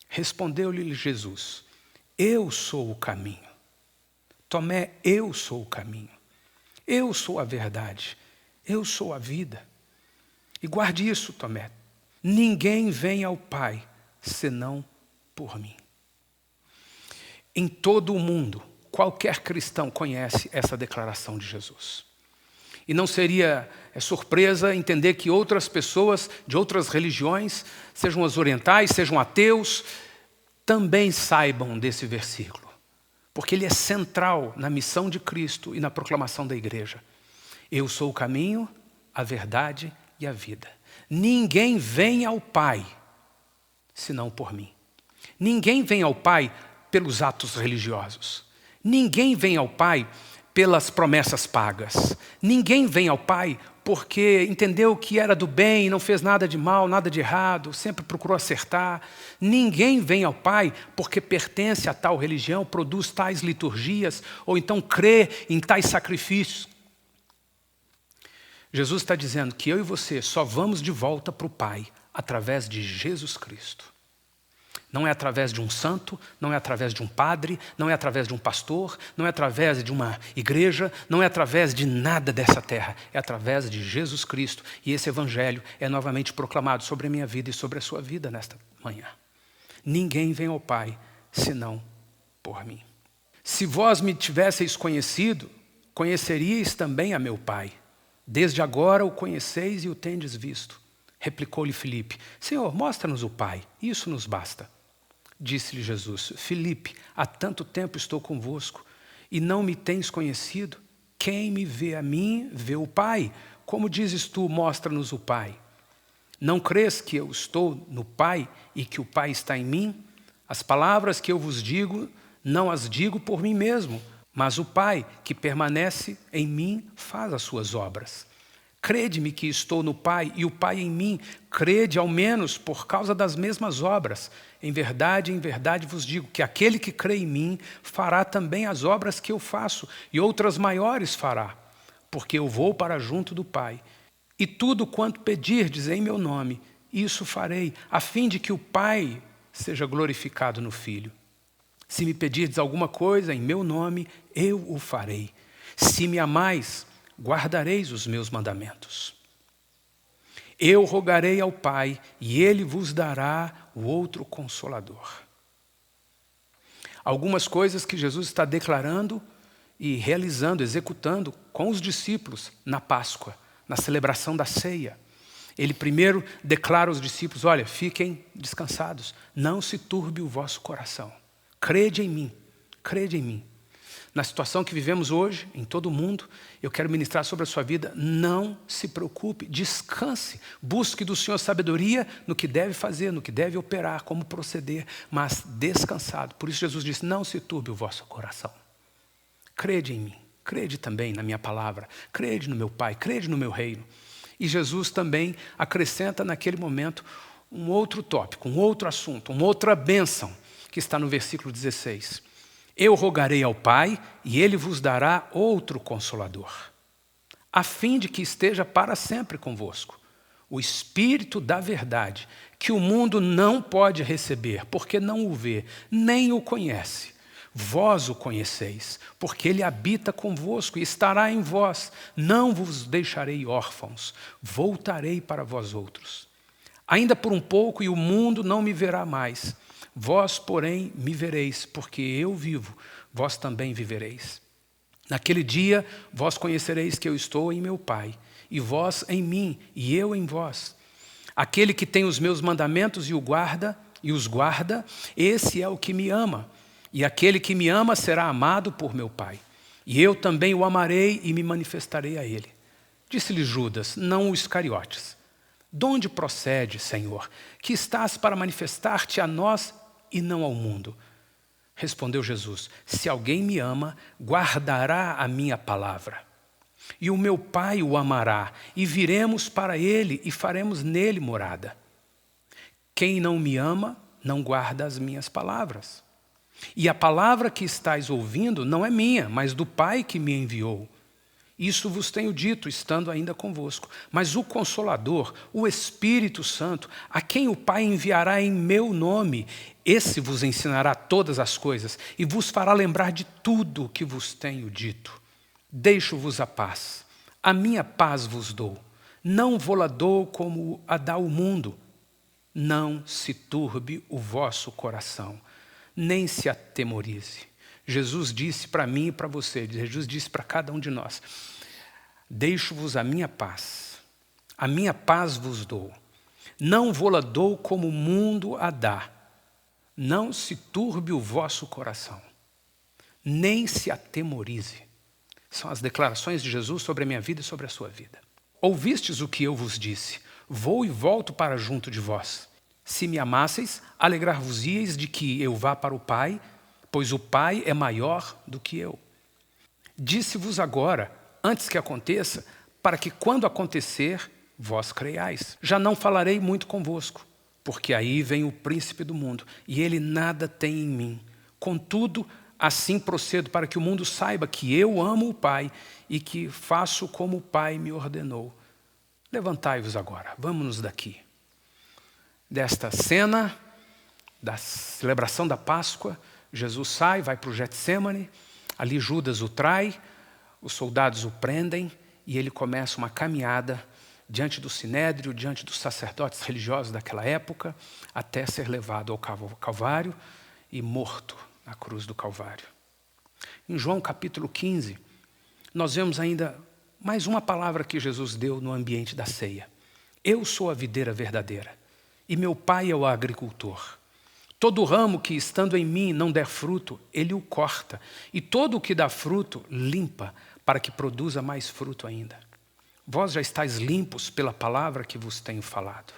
Respondeu-lhe Jesus: eu sou o caminho. Tomé, eu sou o caminho. Eu sou a verdade. Eu sou a vida. E guarde isso, Tomé. Ninguém vem ao Pai senão por mim. Em todo o mundo, qualquer cristão conhece essa declaração de Jesus. E não seria surpresa entender que outras pessoas de outras religiões, sejam as orientais, sejam ateus, também saibam desse versículo, porque ele é central na missão de Cristo e na proclamação da igreja. Eu sou o caminho, a verdade e a vida. Ninguém vem ao Pai senão por mim. Ninguém vem ao Pai pelos atos religiosos. Ninguém vem ao Pai pelas promessas pagas. Ninguém vem ao Pai porque entendeu que era do bem, não fez nada de mal, nada de errado, sempre procurou acertar. Ninguém vem ao Pai porque pertence a tal religião, produz tais liturgias, ou então crê em tais sacrifícios. Jesus está dizendo que eu e você só vamos de volta para o Pai através de Jesus Cristo. Não é através de um santo, não é através de um padre, não é através de um pastor, não é através de uma igreja, não é através de nada dessa terra. É através de Jesus Cristo. E esse evangelho é novamente proclamado sobre a minha vida e sobre a sua vida nesta manhã. Ninguém vem ao Pai senão por mim. Se vós me tivesseis conhecido, conheceríeis também a meu Pai. Desde agora o conheceis e o tendes visto. Replicou-lhe Filipe: Senhor, mostra-nos o Pai, isso nos basta. Disse-lhe Jesus: Filipe, há tanto tempo estou convosco e não me tens conhecido? Quem me vê a mim, vê o Pai. Como dizes tu, mostra-nos o Pai? Não crês que eu estou no Pai e que o Pai está em mim? As palavras que eu vos digo, não as digo por mim mesmo, mas o Pai que permanece em mim faz as suas obras. Crede-me que estou no Pai e o Pai em mim. Crede ao menos por causa das mesmas obras. Em verdade vos digo que aquele que crê em mim fará também as obras que eu faço e outras maiores fará, porque eu vou para junto do Pai. E tudo quanto pedirdes em meu nome, isso farei, a fim de que o Pai seja glorificado no Filho. Se me pedirdes alguma coisa em meu nome, eu o farei. Se me amais, guardareis os meus mandamentos. Eu rogarei ao Pai, e Ele vos dará o outro Consolador. Algumas coisas que Jesus está declarando e realizando, executando com os discípulos na Páscoa, na celebração da ceia. Ele primeiro declara aos discípulos: olha, fiquem descansados, não se turbe o vosso coração. Crede em mim, crede em mim. Na situação que vivemos hoje, em todo o mundo, eu quero ministrar sobre a sua vida. Não se preocupe, descanse. Busque do Senhor sabedoria no que deve fazer, no que deve operar, como proceder, mas descansado. Por isso Jesus disse: não se turbe o vosso coração. Crede em mim, crede também na minha palavra, crede no meu Pai, crede no meu reino. E Jesus também acrescenta naquele momento um outro tópico, um outro assunto, uma outra bênção, que está no versículo 16. Eu rogarei ao Pai, e Ele vos dará outro Consolador, a fim de que esteja para sempre convosco, o Espírito da verdade, que o mundo não pode receber, porque não o vê, nem o conhece. Vós o conheceis, porque Ele habita convosco e estará em vós. Não vos deixarei órfãos, voltarei para vós outros. Ainda por um pouco e o mundo não me verá mais. Vós, porém, me vereis, porque eu vivo, vós também vivereis. Naquele dia, vós conhecereis que eu estou em meu Pai, e vós em mim, e eu em vós. Aquele que tem os meus mandamentos e os guarda, esse é o que me ama. E aquele que me ama será amado por meu Pai. E eu também o amarei e me manifestarei a ele. Disse-lhe Judas, não o Iscariotes: de onde procede, Senhor, que estás para manifestar-te a nós e não ao mundo? Respondeu Jesus, se alguém me ama, guardará a minha palavra. E o meu Pai o amará, e viremos para ele e faremos nele morada. Quem não me ama, não guarda as minhas palavras. E a palavra que estáis ouvindo não é minha, mas do Pai que me enviou. Isso vos tenho dito, estando ainda convosco. Mas o Consolador, o Espírito Santo, a quem o Pai enviará em meu nome, esse vos ensinará todas as coisas e vos fará lembrar de tudo o que vos tenho dito. Deixo-vos a paz. A minha paz vos dou. Não vô-la dou como a dá o mundo. Não se turbe o vosso coração, nem se atemorize. Jesus disse para mim e para você, Jesus disse para cada um de nós, deixo-vos a minha paz vos dou. Não vô-la dou como o mundo a dá. Não se turbe o vosso coração, nem se atemorize. São as declarações de Jesus sobre a minha vida e sobre a sua vida. Ouvistes o que eu vos disse, vou e volto para junto de vós. Se me amasseis, alegrar-vos-íeis de que eu vá para o Pai, pois o Pai é maior do que eu. Disse-vos agora, antes que aconteça, para que quando acontecer, vós creiais. Já não falarei muito convosco, porque aí vem o príncipe do mundo, e ele nada tem em mim. Contudo, assim procedo para que o mundo saiba que eu amo o Pai e que faço como o Pai me ordenou. Levantai-vos agora, vamos-nos daqui. Desta cena, da celebração da Páscoa, Jesus sai, vai para o Getsêmani, ali Judas o trai, os soldados o prendem e ele começa uma caminhada diante do Sinédrio, diante dos sacerdotes religiosos daquela época, até ser levado ao Calvário e morto na cruz do Calvário. Em João capítulo 15, nós vemos ainda mais uma palavra que Jesus deu no ambiente da ceia. Eu sou a videira verdadeira. E meu Pai é o agricultor. Todo ramo que, estando em mim, não der fruto, ele o corta. E todo o que dá fruto, limpa, para que produza mais fruto ainda. Vós já estáis limpos pela palavra que vos tenho falado.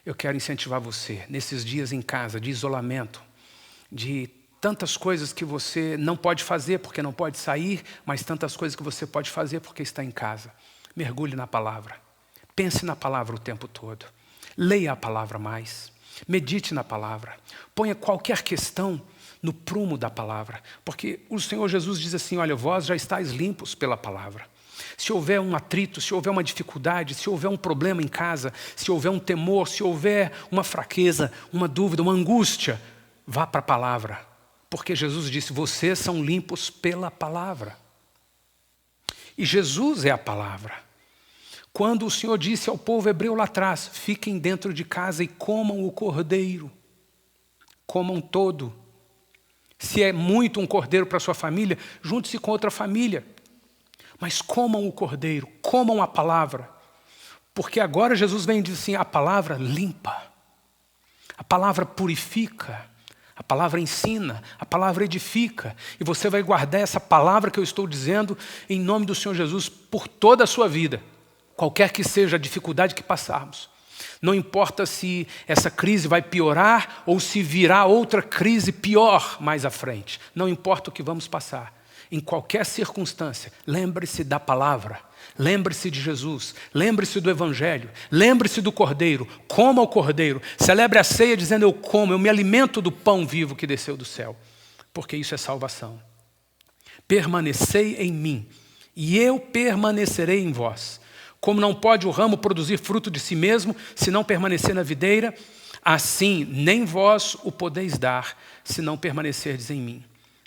Eu quero incentivar você, nesses dias em casa, de isolamento, de tantas coisas que você não pode fazer porque não pode sair, mas tantas coisas que você pode fazer porque está em casa. Mergulhe na palavra. Pense na palavra o tempo todo. Leia a palavra mais, medite na palavra, ponha qualquer questão no prumo da palavra, porque o Senhor Jesus diz assim, olha, vós já estáis limpos pela palavra. Se houver um atrito, se houver uma dificuldade, se houver um problema em casa, se houver um temor, se houver uma fraqueza, uma dúvida, uma angústia, vá para a palavra, porque Jesus disse, vocês são limpos pela palavra. E Jesus é a palavra. Quando o Senhor disse ao povo hebreu lá atrás, fiquem dentro de casa e comam o cordeiro, comam todo. Se é muito um cordeiro para sua família, junte-se com outra família. Mas comam o cordeiro, comam a palavra. Porque agora Jesus vem e diz assim, a palavra limpa, a palavra purifica, a palavra ensina, a palavra edifica. E você vai guardar essa palavra que eu estou dizendo em nome do Senhor Jesus por toda a sua vida. Qualquer que seja a dificuldade que passarmos. Não importa se essa crise vai piorar ou se virá outra crise pior mais à frente. Não importa o que vamos passar. Em qualquer circunstância, lembre-se da palavra. Lembre-se de Jesus, lembre-se do Evangelho, lembre-se do Cordeiro, coma o Cordeiro, celebre a ceia dizendo eu como, eu me alimento do pão vivo que desceu do céu, porque isso é salvação. Permanecei em mim, e eu permanecerei em vós. Como não pode o ramo produzir fruto de si mesmo, se não permanecer na videira, assim nem vós o podeis dar, se não permanecerdes em mim.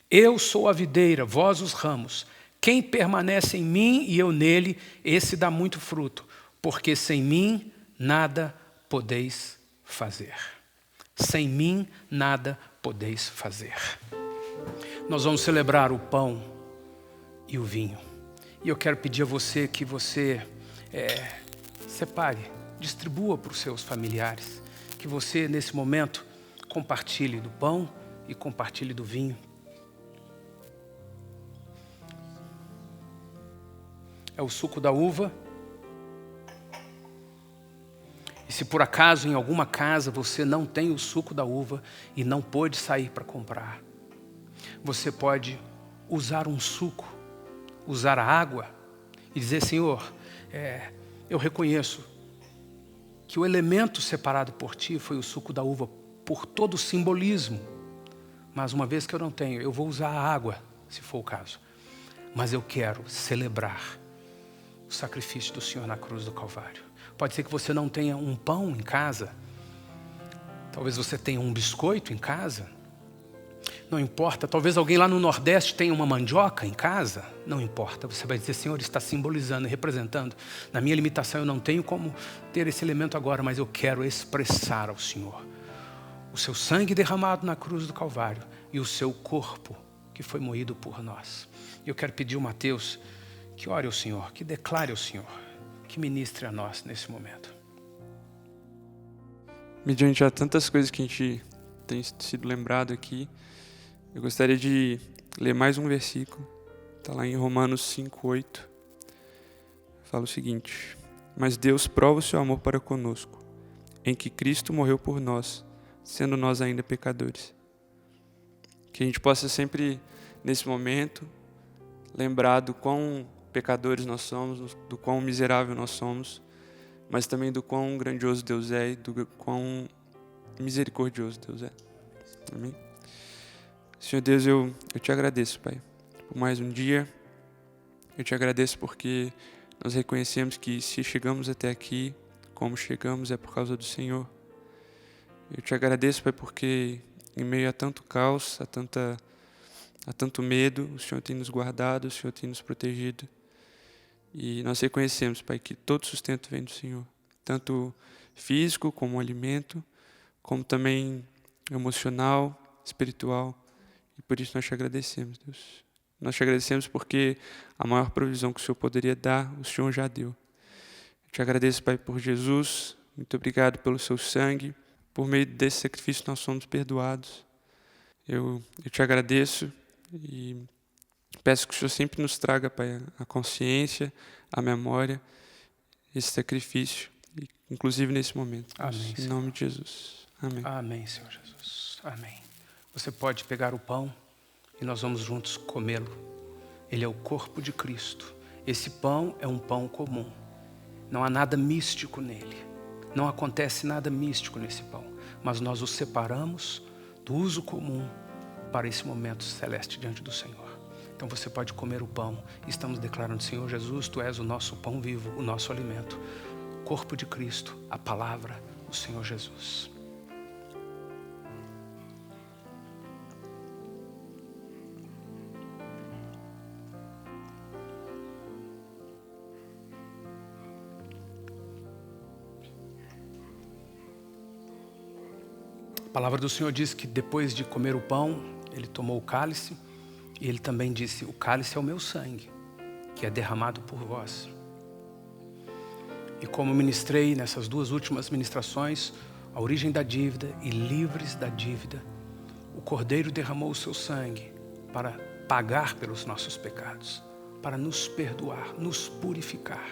Eu sou a videira, vós os ramos. Quem permanece em mim e eu nele, esse dá muito fruto, porque sem mim nada podeis fazer. Sem mim nada podeis fazer. Nós vamos celebrar o pão e o vinho. E eu quero pedir a você que você separe, distribua para os seus familiares, que você nesse momento compartilhe do pão e compartilhe do vinho. É o suco da uva. E se por acaso em alguma casa você não tem o suco da uva e não pôde sair para comprar, você pode usar um suco, usar a água e dizer, Senhor, eu reconheço que o elemento separado por ti foi o suco da uva por todo o simbolismo. Mas uma vez que eu não tenho, eu vou usar a água, se for o caso. Mas eu quero celebrar o sacrifício do Senhor na cruz do Calvário. Pode ser que você não tenha um pão em casa. Talvez você tenha um biscoito em casa. Não importa. Talvez alguém lá no Nordeste tenha uma mandioca em casa. Não importa. Você vai dizer, Senhor, está simbolizando e representando. Na minha limitação eu não tenho como ter esse elemento agora, mas eu quero expressar ao Senhor o seu sangue derramado na cruz do Calvário e o seu corpo que foi moído por nós. E eu quero pedir ao Mateus que ore ao Senhor, que declare ao Senhor, que ministre a nós nesse momento. Mediante a tantas coisas que a gente tem sido lembrado aqui, eu gostaria de ler mais um versículo. Está lá em Romanos 5:8. Fala o seguinte: mas Deus prova o seu amor para conosco, em que Cristo morreu por nós, sendo nós ainda pecadores. Que a gente possa sempre, nesse momento, lembrar do quão pecadores nós somos, do quão miserável nós somos, mas também do quão grandioso Deus é e do quão misericordioso Deus é. Amém? Senhor Deus, eu te agradeço, Pai, por mais um dia. Eu te agradeço porque nós reconhecemos que se chegamos até aqui, como chegamos, é por causa do Senhor. Eu te agradeço, Pai, porque em meio a tanto caos, a tanto medo, o Senhor tem nos guardado, o Senhor tem nos protegido. E nós reconhecemos, Pai, que todo sustento vem do Senhor, tanto físico como alimento, como também emocional, espiritual. E por isso nós te agradecemos, Deus. Nós te agradecemos porque a maior provisão que o Senhor poderia dar, o Senhor já deu. Eu te agradeço, Pai, por Jesus. Muito obrigado pelo seu sangue. Por meio desse sacrifício nós somos perdoados. Eu te agradeço e peço que o Senhor sempre nos traga, Pai, a consciência, a memória, esse sacrifício, inclusive nesse momento. Amém, em nome de Jesus. Amém. Amém, Senhor Jesus. Amém. Você pode pegar o pão e nós vamos juntos comê-lo. Ele é o corpo de Cristo. Esse pão é um pão comum. Não há nada místico nele. Não acontece nada místico nesse pão. Mas nós o separamos do uso comum para esse momento celeste diante do Senhor. Então você pode comer o pão. Estamos declarando, Senhor Jesus, Tu és o nosso pão vivo, o nosso alimento. O corpo de Cristo, a palavra, o Senhor Jesus. A palavra do Senhor diz que depois de comer o pão, Ele tomou o cálice e Ele também disse, o cálice é o meu sangue, que é derramado por vós. E como ministrei nessas duas últimas ministrações, a origem da dívida e livres da dívida, o Cordeiro derramou o seu sangue para pagar pelos nossos pecados, para nos perdoar, nos purificar.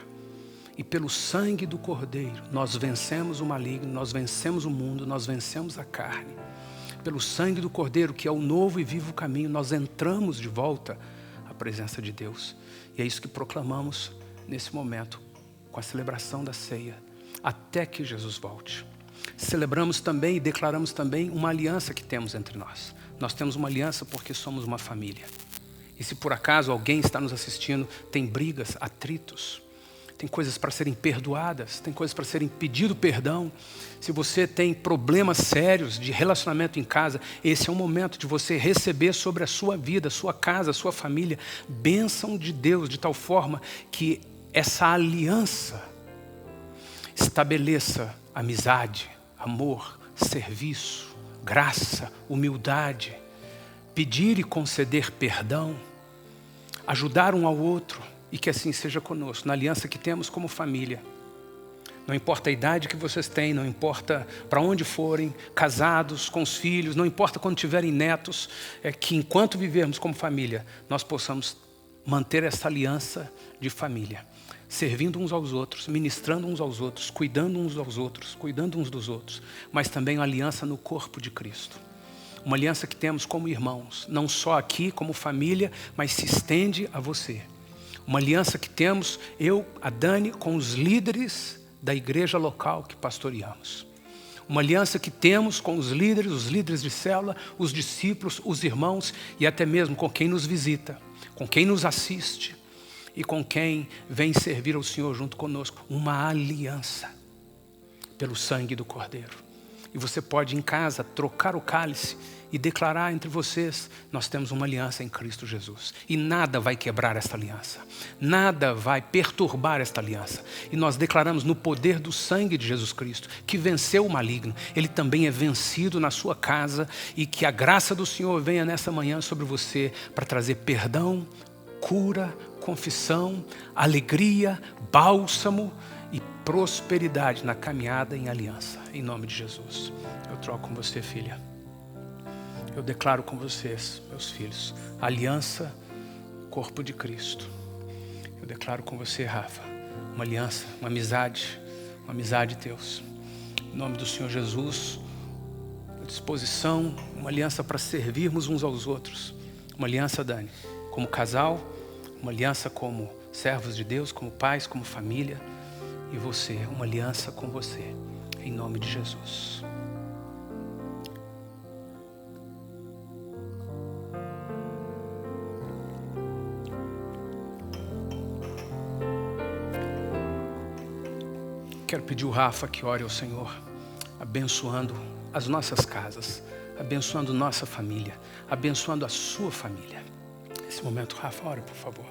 E pelo sangue do Cordeiro, nós vencemos o maligno, nós vencemos o mundo, nós vencemos a carne. Pelo sangue do Cordeiro, que é o novo e vivo caminho, nós entramos de volta à presença de Deus. E é isso que proclamamos nesse momento, com a celebração da ceia, até que Jesus volte. Celebramos também e declaramos também uma aliança que temos entre nós. Nós temos uma aliança porque somos uma família. E se por acaso alguém está nos assistindo, tem brigas, atritos, tem coisas para serem perdoadas, tem coisas para serem pedido perdão. Se você tem problemas sérios de relacionamento em casa, esse é o momento de você receber sobre a sua vida, a sua casa, a sua família, bênção de Deus, de tal forma que essa aliança estabeleça amizade, amor, serviço, graça, humildade, pedir e conceder perdão, ajudar um ao outro, e que assim seja conosco, na aliança que temos como família. Não importa a idade que vocês têm, não importa para onde forem, casados, com os filhos, não importa quando tiverem netos, é que enquanto vivermos como família, nós possamos manter essa aliança de família, servindo uns aos outros, ministrando uns aos outros, cuidando uns aos outros, cuidando uns dos outros, mas também uma aliança no corpo de Cristo. Uma aliança que temos como irmãos, não só aqui como família, mas se estende a você. Uma aliança que temos, eu, a Dani, com os líderes da igreja local que pastoreamos. Uma aliança que temos com os líderes de célula, os discípulos, os irmãos e até mesmo com quem nos visita, com quem nos assiste e com quem vem servir ao Senhor junto conosco. Uma aliança pelo sangue do Cordeiro. E você pode em casa trocar o cálice e declarar entre vocês, nós temos uma aliança em Cristo Jesus. E nada vai quebrar esta aliança. Nada vai perturbar esta aliança. E nós declaramos no poder do sangue de Jesus Cristo, que venceu o maligno. Ele também é vencido na sua casa e que a graça do Senhor venha nessa manhã sobre você para trazer perdão, cura, confissão, alegria, bálsamo e prosperidade na caminhada em aliança. Em nome de Jesus. Eu troco com você, filha. Eu declaro com vocês, meus filhos, aliança, corpo de Cristo. Eu declaro com você, Rafa, uma aliança, uma amizade Deus. Em nome do Senhor Jesus, disposição, uma aliança para servirmos uns aos outros. Uma aliança, Dani, como casal, uma aliança como servos de Deus, como pais, como família. E você, uma aliança com você, em nome de Jesus. Quero pedir o Rafa que ore ao Senhor, abençoando as nossas casas, abençoando nossa família, abençoando a sua família. Nesse momento, Rafa, ore, por favor.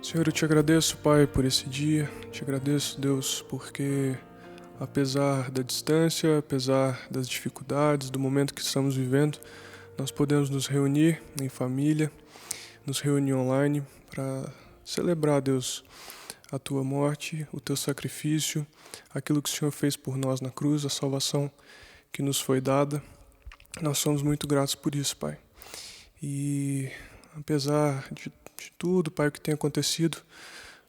Senhor, eu te agradeço, Pai, por esse dia. Te agradeço, Deus, porque apesar da distância, apesar das dificuldades, do momento que estamos vivendo, nós podemos nos reunir em família, nos reunir online para celebrar, Deus, a Tua morte, o Teu sacrifício, aquilo que o Senhor fez por nós na cruz, a salvação que nos foi dada. Nós somos muito gratos por isso, Pai. E apesar de tudo, Pai, o que tem acontecido,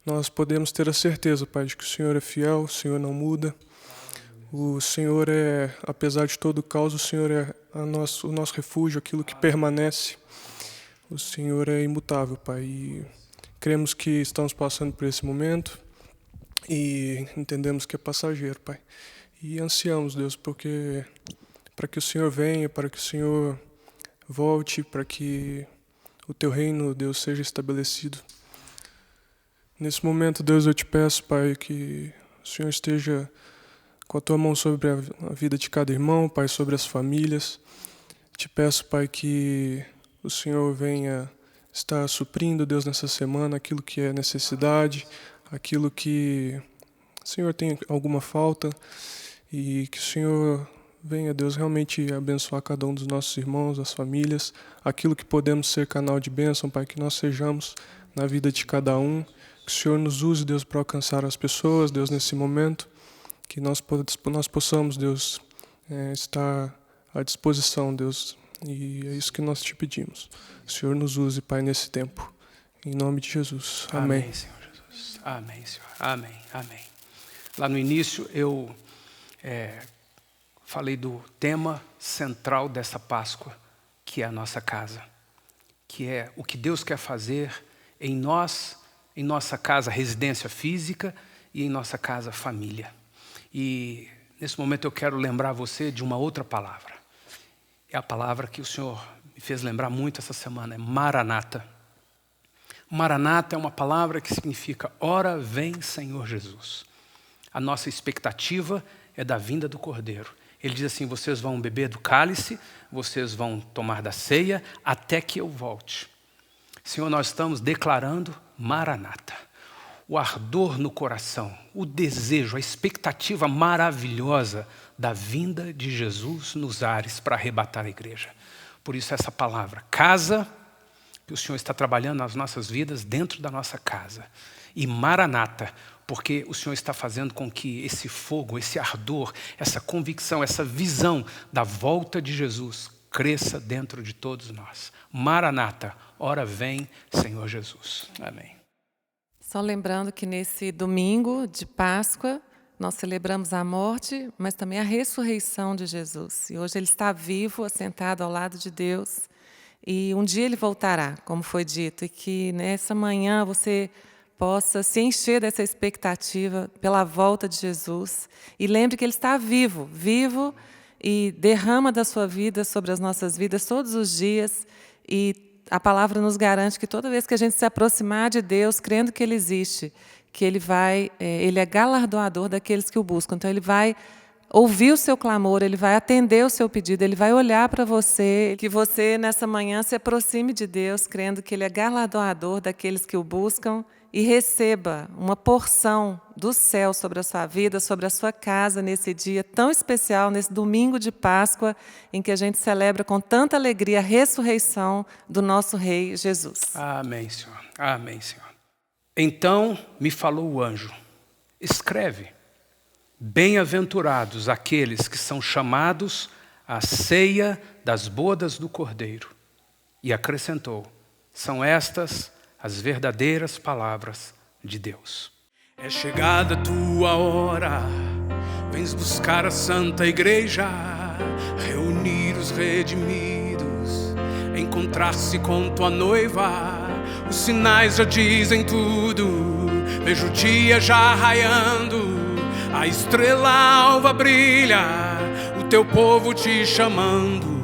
nós podemos ter a certeza, Pai, de que o Senhor é fiel, o Senhor não muda. O Senhor é, apesar de todo o caos, o Senhor é o nosso refúgio, aquilo que permanece. O Senhor é imutável, Pai. E cremos que estamos passando por esse momento e entendemos que é passageiro, Pai. E ansiamos, Deus, porque para que o Senhor venha, para que o Senhor volte, para que o Teu reino, Deus, seja estabelecido. Nesse momento, Deus, eu te peço, Pai, que o Senhor esteja com a Tua mão sobre a vida de cada irmão, Pai, sobre as famílias. Te peço, Pai, que o Senhor venha estar suprindo, Deus, nessa semana, aquilo que é necessidade, aquilo que o Senhor tem alguma falta, e que o Senhor venha, Deus, realmente abençoar cada um dos nossos irmãos, as famílias, aquilo que podemos ser canal de bênção, Pai, que nós sejamos na vida de cada um, que o Senhor nos use, Deus, para alcançar as pessoas, Deus, nesse momento, que nós possamos, Deus, estar à disposição, Deus, e é isso que nós te pedimos. O Senhor nos use, Pai, nesse tempo. Em nome de Jesus. Amém. Amém, Senhor Jesus. Amém, Senhor. Amém, amém. Lá no início eu falei do tema central dessa Páscoa, que é a nossa casa, que é o que Deus quer fazer em nós, em nossa casa residência física e em nossa casa família. E nesse momento eu quero lembrar você de uma outra palavra. É a palavra que o Senhor me fez lembrar muito essa semana, é Maranata. Maranata é uma palavra que significa ora vem Senhor Jesus. A nossa expectativa é da vinda do Cordeiro. Ele diz assim, vocês vão beber do cálice, vocês vão tomar da ceia, até que eu volte. Senhor, nós estamos declarando Maranata. O ardor no coração, o desejo, a expectativa maravilhosa da vinda de Jesus nos ares para arrebatar a igreja. Por isso essa palavra, casa, que o Senhor está trabalhando nas nossas vidas, dentro da nossa casa. E Maranata, porque o Senhor está fazendo com que esse fogo, esse ardor, essa convicção, essa visão da volta de Jesus cresça dentro de todos nós. Maranata, ora vem, Senhor Jesus. Amém. Só lembrando que nesse domingo de Páscoa, nós celebramos a morte, mas também a ressurreição de Jesus. E hoje Ele está vivo, assentado ao lado de Deus. E um dia Ele voltará, como foi dito. E que nessa manhã você possa se encher dessa expectativa pela volta de Jesus. E lembre que Ele está vivo, vivo, e derrama da sua vida sobre as nossas vidas todos os dias. E a palavra nos garante que toda vez que a gente se aproximar de Deus, crendo que Ele existe, que Ele é galardoador daqueles que o buscam. Então Ele vai ouvir o seu clamor, Ele vai atender o seu pedido, Ele vai olhar para você, que você nessa manhã se aproxime de Deus, crendo que Ele é galardoador daqueles que o buscam e receba uma porção do céu sobre a sua vida, sobre a sua casa, nesse dia tão especial, nesse domingo de Páscoa, em que a gente celebra com tanta alegria a ressurreição do nosso Rei Jesus. Amém, Senhor. Amém, Senhor. Então me falou o anjo, escreve, bem-aventurados aqueles que são chamados à ceia das bodas do Cordeiro. E acrescentou, são estas as verdadeiras palavras de Deus. É chegada a tua hora, vens buscar a Santa Igreja, reunir os redimidos, encontrar-se com tua noiva. Os sinais já dizem tudo, vejo o dia já raiando, a estrela alva brilha, o teu povo te chamando.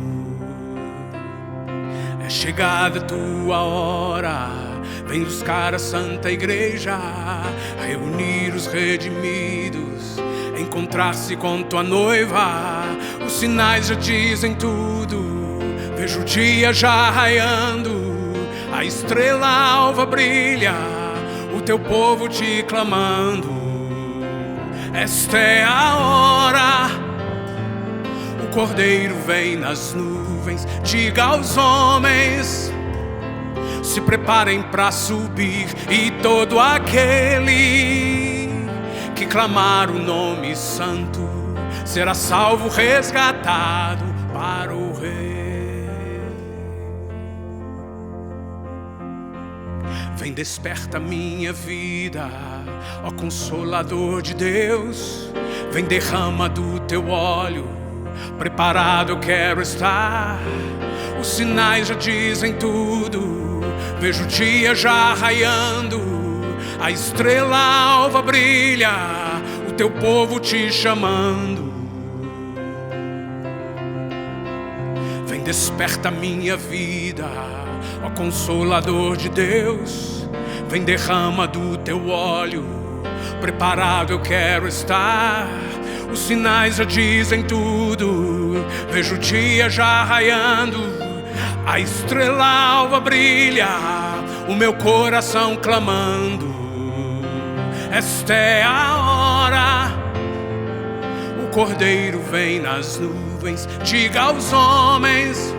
É chegada a tua hora, vem buscar a Santa Igreja, reunir os redimidos, encontrar-se com tua noiva. Os sinais já dizem tudo, vejo o dia já raiando, a estrela alva brilha, o teu povo te clamando. Esta é a hora, o Cordeiro vem nas nuvens, diga aos homens, se preparem para subir, e todo aquele que clamar o nome santo será salvo, resgatado para o Rei. Vem, desperta minha vida, ó Consolador de Deus. Vem, derrama do teu óleo, preparado eu quero estar. Os sinais já dizem tudo, vejo o dia já raiando, a estrela alva brilha, o teu povo te chamando. Vem, desperta minha vida, ó Consolador de Deus. Vem, derrama do teu óleo, preparado eu quero estar. Os sinais já dizem tudo, vejo o dia já raiando, a estrela alva brilha, o meu coração clamando. Esta é a hora, o Cordeiro vem nas nuvens, diga aos homens,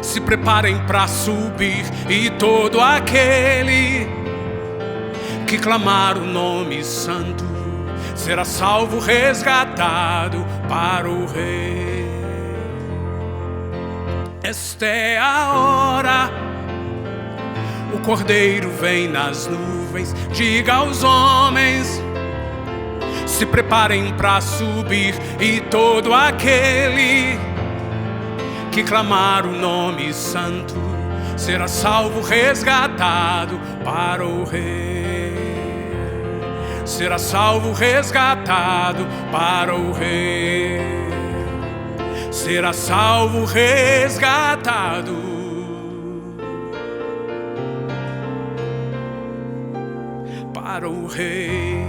se preparem para subir, e todo aquele que clamar o nome santo será salvo, resgatado para o Rei. Esta é a hora, o Cordeiro vem nas nuvens, diga aos homens, se preparem para subir, e todo aquele que clamar o nome santo será salvo, resgatado para o Rei. Será salvo, resgatado para o Rei. Será salvo, resgatado para o Rei.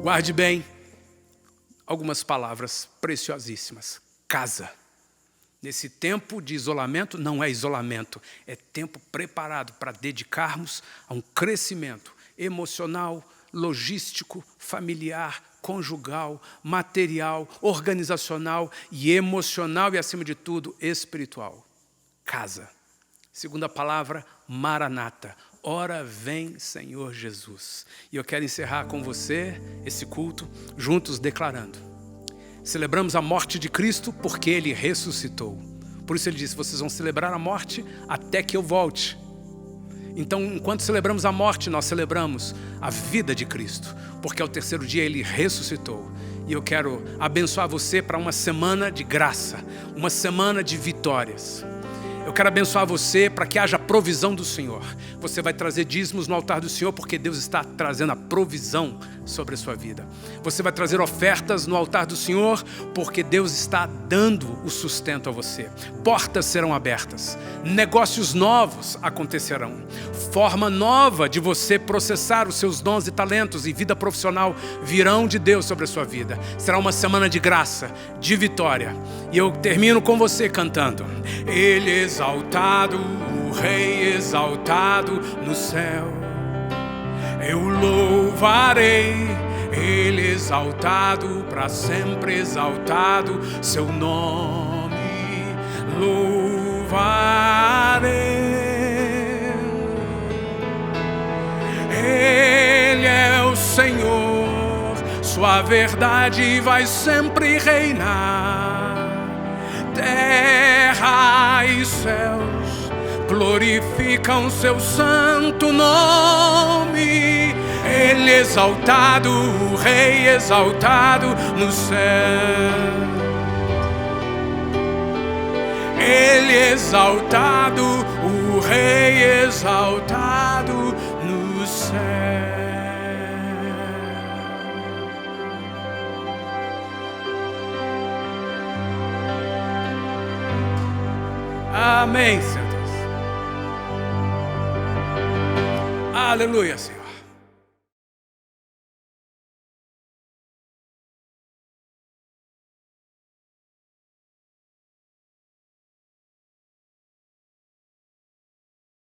Guarde bem algumas palavras preciosíssimas. Casa. Nesse tempo de isolamento, não é isolamento, é tempo preparado para dedicarmos a um crescimento emocional, logístico, familiar, conjugal, material, organizacional e emocional e, acima de tudo, espiritual. Casa. Segunda palavra, Maranata. Ora vem, Senhor Jesus. E eu quero encerrar com você esse culto, juntos declarando. Celebramos a morte de Cristo porque Ele ressuscitou. Por isso Ele disse, vocês vão celebrar a morte até que eu volte. Então, enquanto celebramos a morte, nós celebramos a vida de Cristo. Porque ao terceiro dia Ele ressuscitou. E eu quero abençoar você para uma semana de graça, uma semana de vitórias. Eu quero abençoar você para que haja provisão do Senhor. Você vai trazer dízimos no altar do Senhor porque Deus está trazendo a provisão sobre a sua vida. Você vai trazer ofertas no altar do Senhor porque Deus está dando o sustento a você. Portas serão abertas. Negócios novos acontecerão. Forma nova de você processar os seus dons e talentos e vida profissional virão de Deus sobre a sua vida. Será uma semana de graça, de vitória. E eu termino com você cantando. Ele exaltado, o Rei exaltado no céu. Eu louvarei, Ele exaltado, para sempre exaltado, seu nome louvarei. Ele é o Senhor, sua verdade vai sempre reinar. Terra e céus glorificam seu santo nome. Ele exaltado, o Rei exaltado no céu. Ele exaltado, o Rei exaltado no céu. Amém, Senhor Deus. Aleluia, Senhor.